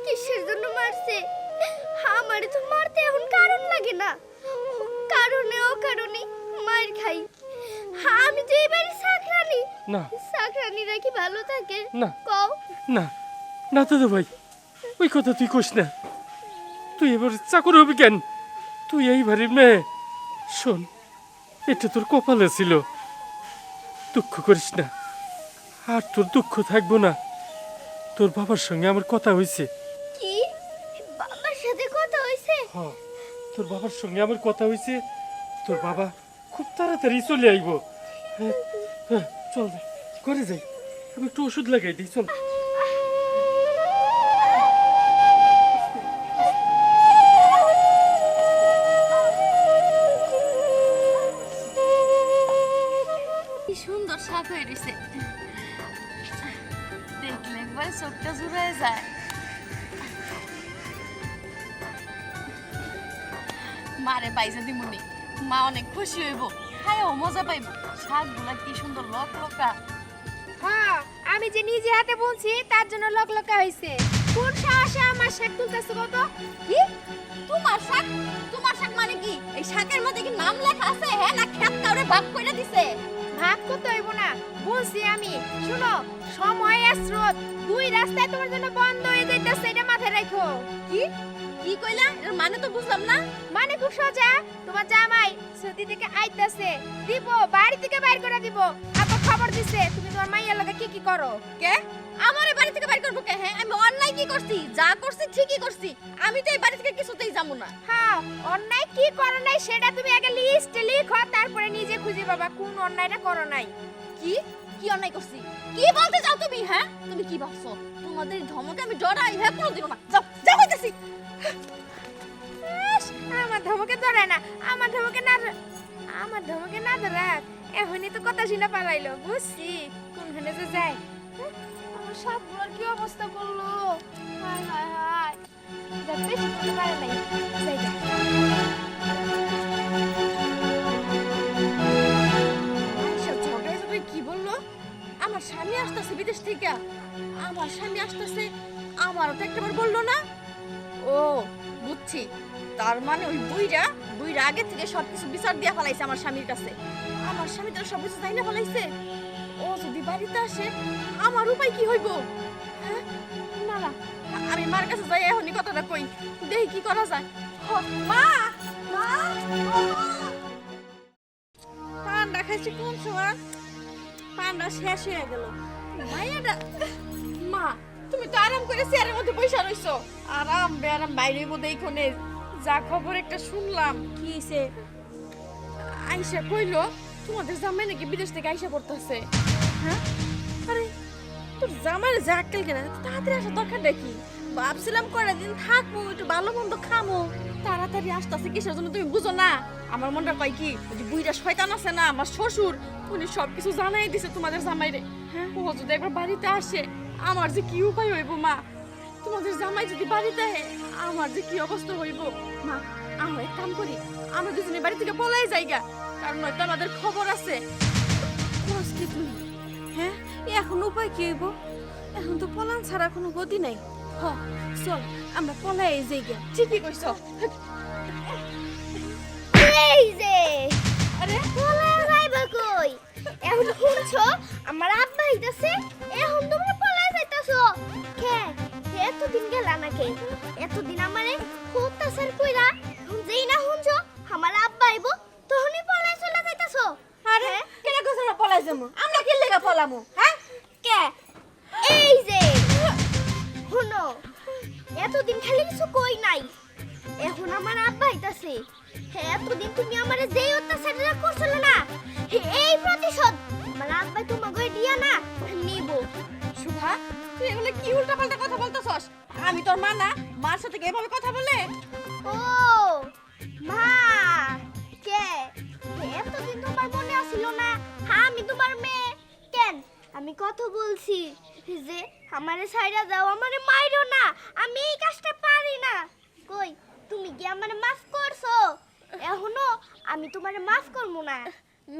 কিসের জন্য মারছে? আমারে তো মারতে এখন কারণ লাগে না, কারণে ও কারণে মার খাই। আমি যে এবারে সাকরানি, না সাকরানিরা কি ভালো থাকে? না। কও। না না দাদু ভাই, ওই কথা তুই কইস না। তুই এবার চাকর হবি কেন? তুই এই বাড়ির মেয়ে। শোন, এটা তোর কপালে ছিল, দুঃখ করিস না। আর তোর দুঃখ থাকবো না। তোর বাবার সঙ্গে আমার কথা হয়েছে। কি? বাবার সাথে কথা হইছে? হ্যাঁ, তোর বাবার সঙ্গে আমার কথা হয়েছে। তোর বাবা খুব তাড়াতাড়ি চলে আইব। হ্যাঁ, হ্যাঁ, চল যাই, ঘরে যাই, আমি একটু ওষুধ লাগাই দিই, চল। কি সুন্দর শাক হয়ে রয়েছে, দেখলে একবার চোখটা জুড়ে যায়। মারে বাইজা দিমুনি, মা অনেক খুশি হইব, খায়ও মজা পাইব। শাকগুলা কি সুন্দর লকলকা। হ্যাঁ, আমি যে নিজে হাতে বুনছি তার জন্য লকলকা হইছে। কোন সাহসে আমার শাক তুলতেছ কত? কি? তোমার শাক? তোমার শাক মানে কি? এই শাকের মধ্যে কি নাম লেখা আছে? হ্যাঁ, না খেত কাউরে ভাগ করে দিছে? ভাগ করতে হইব না, বলছি আমি। শুনো, সময় আর স্রোত দুই রাস্তায় তোমার জন্য বন্ধ হয়ে যাইতেছে, এটা মাথায় রাখো। কি? কি কইলা? এর মানে তো বুঝলাম না। মানে খুব সোজা, তোমার জামাই সৌদি থেকে আইতাছে, দিব বাড়ি থেকে বাইর করে দিব। আবার খবর দিছে তুমি তোমার মাইয়ার লগে কি কি করো। কে? আমারে বাড়ি থেকে বাইর করব কে? হ্যাঁ, আমি অন্যায় কি করছি? যা করছি ঠিকই করছি। আমি তো এই বাড়ি থেকে কিছুতেই যাবো না। হ্যাঁ, অন্যায় কি করো নাই সেটা তুমি আগে লিস্টে লিখো, তারপরে নিজে খুঁজে পাবা কোন অন্যায়টা করো নাই। কি? কি কি অন্যায় করছি? কি বলতে চাও তুমি? হ্যাঁ, তুমি কি ভাবছো তোমাদের ধমকে আমি ডরাই? হ্যাঁ, কোনো দিনও না। যাও যাও কইতেছি। ইস, আমার ধমকে ধরে না, আমার ধমকে না ধরাক এখনই তো কথা শুনে পালাইলো, বুঝছি কোনখানে যে যায়। হ্যাঁ, আমার সবগুলোর কি অবস্থা করলো, হায় হায় হায়। দেখ, বেশি করতে পারে নাই, যাই যা। আচ্ছা, ঝগড়ায় ঝগড়ায় কি বললো? আমার স্বামী আসতেছে বিদেশ থেকে, আমার স্বামী আসতেছে, আমারও তো একটাবার বললো না। ও বুঝছি, তার মানে ওই বুইরা আগে থেকে সবকিছু বিচার দিয়া ফেলাইছে আমার স্বামীর কাছে। আমার স্বামী তো সবকিছু জাইনা ফেলাইছে। ও যদি বাড়িতে আসে আমার উপায় কি হইব? হ্যাঁ, না না, আমি মার কাছে যাই, এখনই কথাটা কই, দেখি কি করা যায়। মা, মা, পান্ডা খাইছি কোন সময়? পান্ডা শেষ হয়ে গেল। মাইয়াটা, মা তুমি তো আরাম করে চেয়ারের মধ্যে বসে রইছো। আরাম বেআরাম বাইরে মধ্যে এইখানে যা খবর একটা শুনলাম। কি হইছে? আইসা কইলো তোমাদের জামাই নাকি বিদেশ থেকে আইসা পড়তেছে। হ্যাঁ, আরে তোর জামাইয়ের যা আক্কেল কেনা, তাড়াতাড়ি আসা দরকারটা কি? ভাবছিলাম কয়টা দিন থাকবো, একটু ভালো মন্দ খামো, তাড়াতাড়ি আসতেছে কিসের জন্য তুমি বুঝো না? আমার মনটা কয় কি, ওই যে বুইড়া শয়তান আছে না আমার শ্বশুর, উনি সবকিছু জানাই দিছে তোমাদের জামাইরে। হ্যাঁ, ও যদি একবার বাড়িতে আসে আমার যে কি উপায় হইব মা? তোমাদের জামাই যদি বাড়িতে আহে আমার যে কি অবস্থা হইব মা? আমরা এক কাম করি, আমরা দুজনে বাড়ি থেকে পলাই যাইগা, কারণ হয়তো আমাদের খবর আছে। কি তুমি? হ্যাঁ, এখন উপায় কি হইব? এখন তো পলান ছাড়া কোনো গতি নাই। হ, চল আমরা পলাই যাইগা। ঠিকই কইছো। এই যে, আরে পলা যাইবা কই? এখন শুনছো আমার আব্বা আইতাছে, এখন তোমরা পলাই যাইতাছো। কে এতদিন গেলা নাকি? এতদিন আমারে খুঁজতাছেন কইরা, যেই না শুনছো আমার আব্বা আইবো তখনই পলাই চলে যাইতাছো। আরে কেন কইছো না পলাই যামু? আমরা কি লাগা পলামু? হ্যাঁ, কে? এই যে শুনো, এতদিন খালি কিছু কই নাই, এখন আমার আব্বা আইতাছে। এতদিন তুমি আমারে যেই অত্যাচারটা করছিলে না, এই প্রতিশোধ আমার আব্বা তোমাকে দিয়া না নিব। শুভা, তুই এগুলো কি উল্টাপাল্টা কথা বলতেছস? আমি তোর মা না, মার সাথে কি এভাবে কথা বলে? ও মা, কে এতদিন তোমার মনে আসিল না আমি তোমার মেয়ে? কেন আমি কত বলছি যে আমারে ছাইড়া দাও, আমারে মাইরো না, আমি এই কাজটা পারি না। কই তুমি কি আমারে মাফ করছো? এখনো আমি তোমারে মাফ করবো না।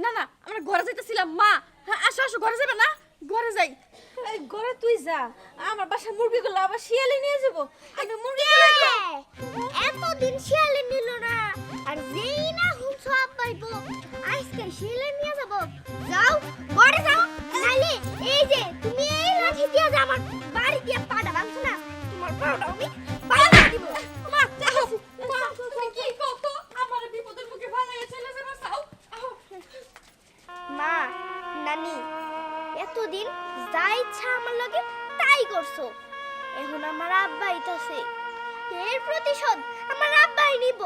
না না, আমরা ঘরে যাইতেছিলাম মা। হ্যাঁ, আসো আসো, ঘরে যাবে না? ঘরে যাই। এই ঘরে তুই যা, আমার বাসার মুরগিগুলো আবার শিয়ালে নিয়ে যাবো। আমি মুরগিগুলো এতদিন শিয়ালে নিল না, আর যেই না হুঁছো আব্বাইবো আজকে শিয়ালে নিয়ে যাবো। যাও ঘরে যাও, নাইলে এই যে তুমি এই লাঠি দিয়ে যে আমার বাড়ি দিয়ে পাড়া ভাঙছো না, তোমার পাড়া আমি পাড়া দিব। মা যাও। মা তুমি কি কত আমার বিপদের মুখে ভাঙাইয়া চলে যাবে চাও? মা, নানি, এতদিন যা ইচ্ছা আমার লগে তাই করছো, এখন আমার আব্বা আইতাছে, এর প্রতিশোধ আমার আব্বাই নিব।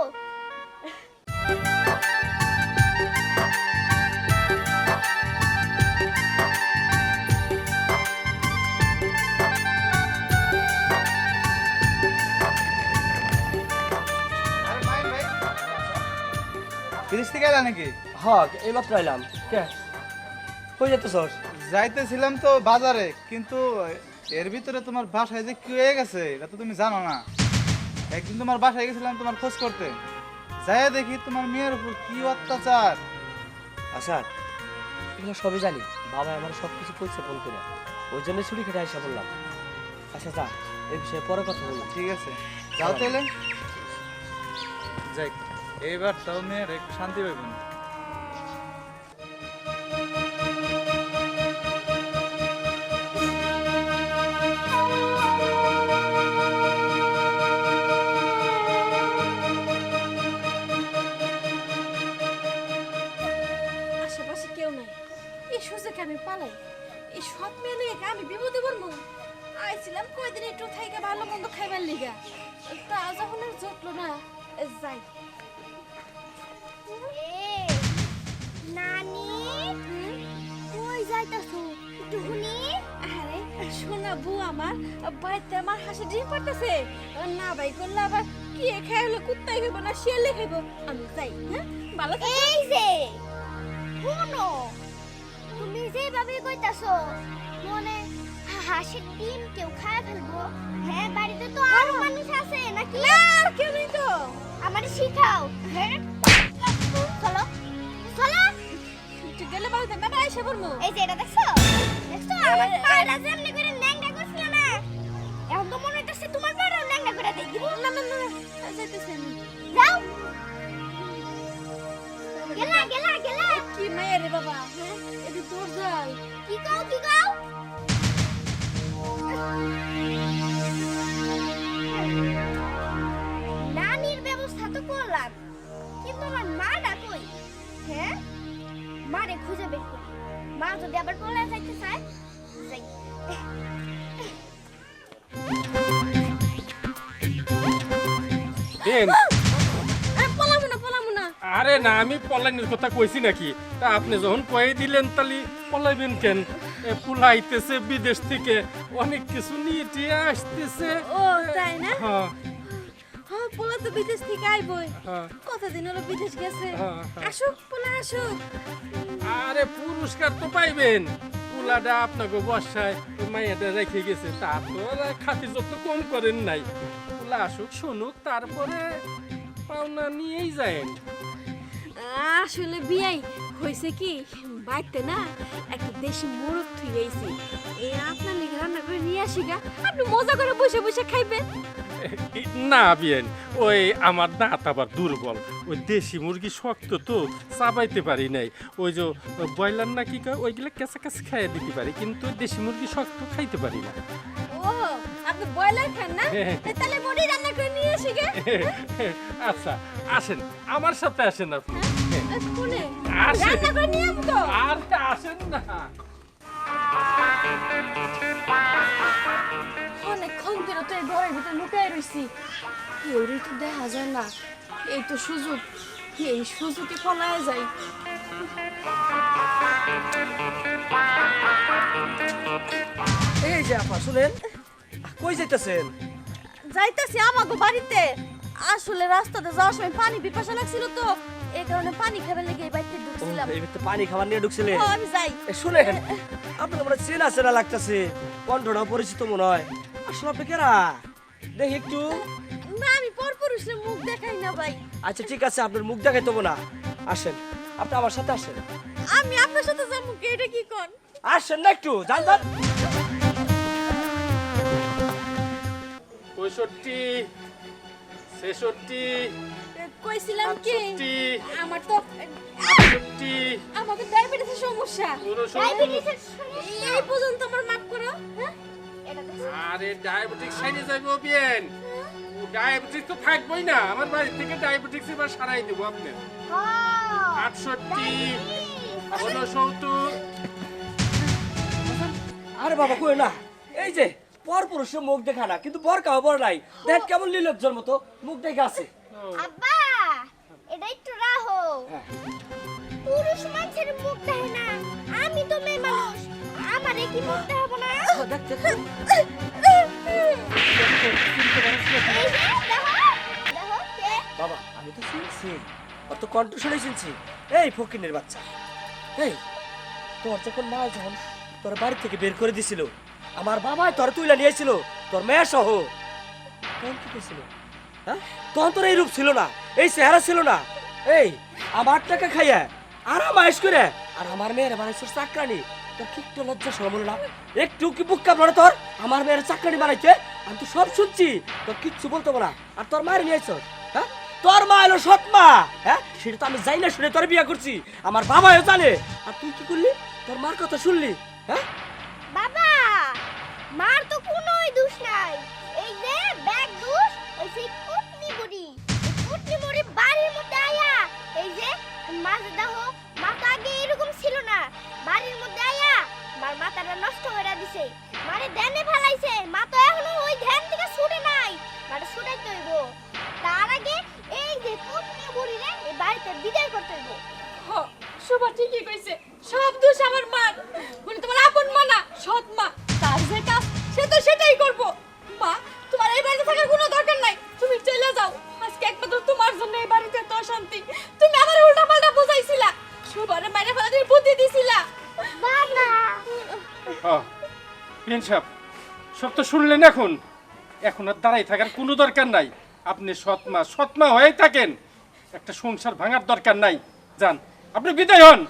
বিদেশ থেকে এলা নাকি? হ্যাঁ, এইমাত্র আইলাম। কে কই যেতেছস? যাইতেছিলাম তো বাজারে, কিন্তু এর ভিতরে তোমার বাসায় যে কি হয়ে গেছে এটা তো তুমি জানো না। একদিন তোমার বাসায় গেছিলাম তোমার খোঁজ করতে, যাই দেখি তোমার মেয়ের উপর কি অত্যাচার। আচ্ছা, এগুলো সবই জানি, বাবা আমার সব কিছু কইছে ফোন করে, ওই জন্য ছুটি খেটে আইসা বললাম। আচ্ছা যা, এই বিষয়ে পরে কথা বললাম। ঠিক আছে, যাও তাহলে। যাই, এইবার তাও মেয়ের একটু শান্তি পাইব না। আশেপাশে কেউ নাই, এই সুযোগে আমি পালাই, এই সব মেলে আমি বিপদে পড়বো। আইছিলাম কয়দিন একটু থাইকা ভালো মন্দ খাইবার লিগা, তা যখন আর জটলো না, যাই। নানি, কই যাইতাছো? বউ আমার বাড়িতে আমার হাসি ডিম পারতেছে না ভাই করলে আবার কি খাই হলো কুত্তাই খাইব না শিয়ালে খাইব আমি যাই হ্যাঁ ভালো থাকো। এই যে শুনো, তুমি যেভাবে কইতাছো মনে হাঁসের ডিম কেউ খায় ফেলবো? হ্যাঁ, বাড়িতে তো আরো মানুষ আছে নাকি? না আর কেউ নেই তো। আমারে শিখাও। হ্যাঁ, চলো চলো। তুই গেলে ভালো থাক না ভাই এসে পড়বো। এই যে এটা দেখছো, দেখছো আমার পাড়া যেমনি করে ন্যাংটা করছিল না, এখন তো মনে হইতেছে তোমার পাড়াও ন্যাংটা করে দেই। না না না যাইতেছি আমি। যাও, গেলা গেলা গেলা। কি মায়া রে বাবা হ্যাঁ এটা তোর যাই কি কও কি কও? নানির ব্যবস্থা তো করলাম, কিন্তু আমার মাটা কই? হ্যাঁ, মারে খুঁজে বের করি। মা যদি আবার পলায় যাইতে চায়, যাই। দেন পলামু না আরে না আমি পলাইনের কথা কইছি নাকি? তা আপনি যখন কয়ে দিলেন তাহলে পলাইবেন কেন? পুলাইতেছে বিদেশ থেকে অনেক কিছু নিয়ে টিয়ে আসতেছে। ও তাই না হ্যাঁ হ্যাঁ পোলা তো বিদেশ থেকে আইবই হ্যাঁ কতদিন হলো বিদেশ গেছে হ্যাঁ, হ্যাঁ। আসুক পোলা আসুক আরে পুরস্কার তো পাইবেন। পুলাটা আপনাকে বর্ষায় ওই মাইয়াটা রেখে গেছে, তা তো আর খাতির যত কম করেন নাই। পুলা আসুক শুনুক তারপরে পাওনা নিয়েই যায়েন। আসলে বিয়াই হয়েছে কি বাইতে না একটা দেশি মোরগ থুই আইছি এই আপনার লিগে রান্না করে নিয়ে আসি গা আপনি মজা করে বসে বসে খাইবেন না বিয়েন ওই আমার দাঁত আবার দুর্বল, ওই দেশি মুরগি শক্ত তো চাবাইতে পারি নাই। ওই যে ব্রয়লার না কি কয় ওইগুলো কেঁচা কেঁচা খাইয়ে দিতে পারি, কিন্তু দেশি মুরগি শক্ত খাইতে পারি না। ও আপনি ব্রয়লার খান না তাহলে বডি রান্না করে নিয়ে আসি গে আচ্ছা আসেন আমার সাথে আসেন আপনি। কোনে আসেন। রান্না করে নিয়ে আসবো তো আর আসেন না। অনেকক্ষণ ধরে তো এই ঘরের ভিতরে লুকায় রইছি, কেউরই তো দেখা যায় না। এই তো সুযোগ, এই সুযোগে পলায় যাই। এই যে আপা শুনেন, কই যাইতেছেন? যাইতাছি আমাগো বাড়িতে আসলে রাস্তাতে যাওয়ার সময় পানি পিপাসা লাগছিল তো এই কারণে পানি খাবার লেগে এই বাড়িতে ঢুকছিলাম এই তো পানি খাবার নিয়ে ঢুকছিলে? ও, আমি যাই শুনেন, আপনার মনে হয় চেনা চেনা লাগতেছে, কণ্ঠটা পরিচিত মনে হয়। আসলে আপনি কেরা দেখি একটু। না আমি পরপুরুষের মুখ দেখাই না ভাই আচ্ছা ঠিক আছে, আপনার মুখ দেখাই দেবো না। আসেন, আপনি আমার সাথে আসেন। আমি আপনার সাথে যাবো কি এটা কি কোন আসেন না একটু, যান যান। 65 66 কইছিলাম কি 68 আমার তো 68 আমাকে ডায়াবেটিসের সমস্যা 69। এই পর্যন্ত আমার মাপ করো হ্যাঁ এটা দেখছো? আরে ডায়াবেটিস সাইডে যাইবো বিয়েন, ডায়াবেটিস তো থাকবোই না। আমার বাড়ি থেকে ডায়াবেটিস এবার সারাই দেবো আপনার। হ্যাঁ, 68 69 আরে বাবা কই না, এই যে পর পুরুষের মুখ দেখা না, কিন্তু বরকা বড় নাই, দেখ কেমন লীলজ্জর মতো মুখ দেখে আছে। আব্বা এটা একটু রাহো। পুরুষ মানুষের মুখ দেখে না, আমি তো মেয়ে মানুষ, আমারে কি মুখ দেখাবো না? দেখ দেখ এই যে দেখো দেখো কে? বাবা, আমি তো শুনছি, ওর তো কণ্ঠ শুনে শুনছি। এই ফকিনের বাচ্চা, এই তোর যখন মা যখন তোর বাড়ি থেকে বের করে দিছিল, আমার বাবাই তোর তুইলা নিয়েছিল তোর মেয়ের সহ, তখন কি করছিল? হ্যাঁ, তখন তোর এই রূপ ছিল না, এই চেহারা ছিল না। এই আমার টাকা খাইয়া আরাম আয়েশ করে আর আমার মেয়ের বানাইছিস চাকরানি, তোর কি একটু লজ্জা শরম হলো না? একটু কি বুক কাঁপলো তোর? আমার মেয়ের চাকরানি বানাইতে আমি তো সব শুনছি, তোর কিচ্ছু বলতে না। আর তোর মায়ের নিয়েছ, হ্যাঁ তোর মা এলো সৎ মা, হ্যাঁ সেটা তো আমি যাই না শুনে তোর বিয়ে করছি, আমার বাবাও জানে। আর তুই কি করলি? তোর মার কথা শুনলি? হ্যাঁ বাবা মার তো কোনোই দোষ নাই, এই যে ব্যাগ দোষ ওই সেই কুটনি বুড়ি, কুটনি বুড়ি বাড়ির মধ্যে আয়া এই যে মাঝে দেখো মাথা আগে এরকম ছিল না, বাড়ির মধ্যে আয়া মার মাথাটা নষ্ট করে দিছে, মারে ধ্যানে ফেলাইছে, মা তো এখনো ওই ধ্যান থেকে ছুটে নাই, মারে ছুটাইতে হইব। তার আগে এই যে কুটনি বুড়ি রে এই বাড়িতে বিদায় করতে হইব। সুভা ঠিকই কইছে, সব দোষ আমার মার। উনি তোমার আপন মা না, সৎ মা। তার যে কাজ সে প্রিন্স সাহেব সব তো শুনলেন এখন এখন আর দাঁড়াই থাকার কোনো দরকার নাই আপনি সৎমা হয়েই থাকেন একটা সংসার ভাঙার দরকার নাই যান আপনি বিদায় হন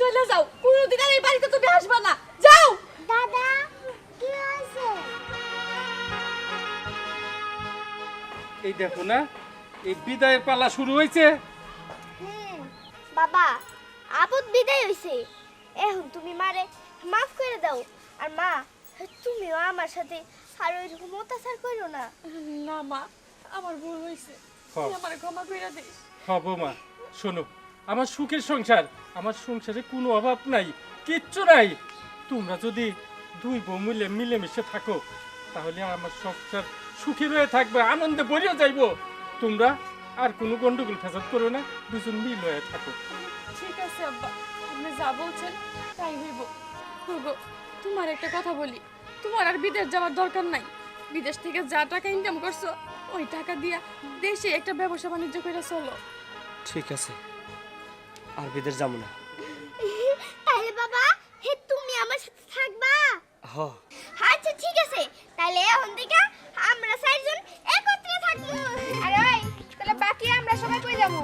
চলে যাও কোনোদিন আর এই বাড়িতে তুমি আসবে না যাও দাদা কি হয়েছে? এই দেখো না এই বিদায়ের পালা শুরু হয়েছে বাবা আপদ বিদায় হইছে, এখন তুমি মারে মাফ করে দাও। আর মা তুমিও আমার সাথে আর ওইরকম অত্যাচার করো না। না মা আমার ভুল হয়েছে হ্যাঁ। তুই আমার ক্ষমা করে দিস হ্যাঁ বৌমা শোনো আমার সুখের সংসার আমার সংসারে কোনো অভাব নাই কিচ্ছু নাই তোমরা যদি দুই বউ মিলেমিশে থাকো তাহলে আমার সংসার সুখী হয়ে থাকবে আনন্দে ভরিয়া যাইবো তোমরা আর কোনো গন্ডগোল ফেসাদ করো না দুজন মিল হয়ে থাকো ঠিক আছে আব্বা আপনি যা বলছেন তাই হইব হইব তোমার একটা কথা বলি তোমার আর বিদেশ যাওয়ার দরকার নাই বিদেশ থেকে যা টাকা ইনকাম করছো ওই টাকা দিয়া দেশে একটা ব্যবসা বাণিজ্য করে চলো ঠিক আছে আর বিদেশ যাবো না। তাহলে বাবা তুমি আমার সাথে থাকবা? হ আচ্ছা ঠিক আছে, তাহলে এখন থেকে আমরা চারজন একত্রে থাকবো। আরে ওই তাহলে বাকি আমরা সবাই কই যাবো?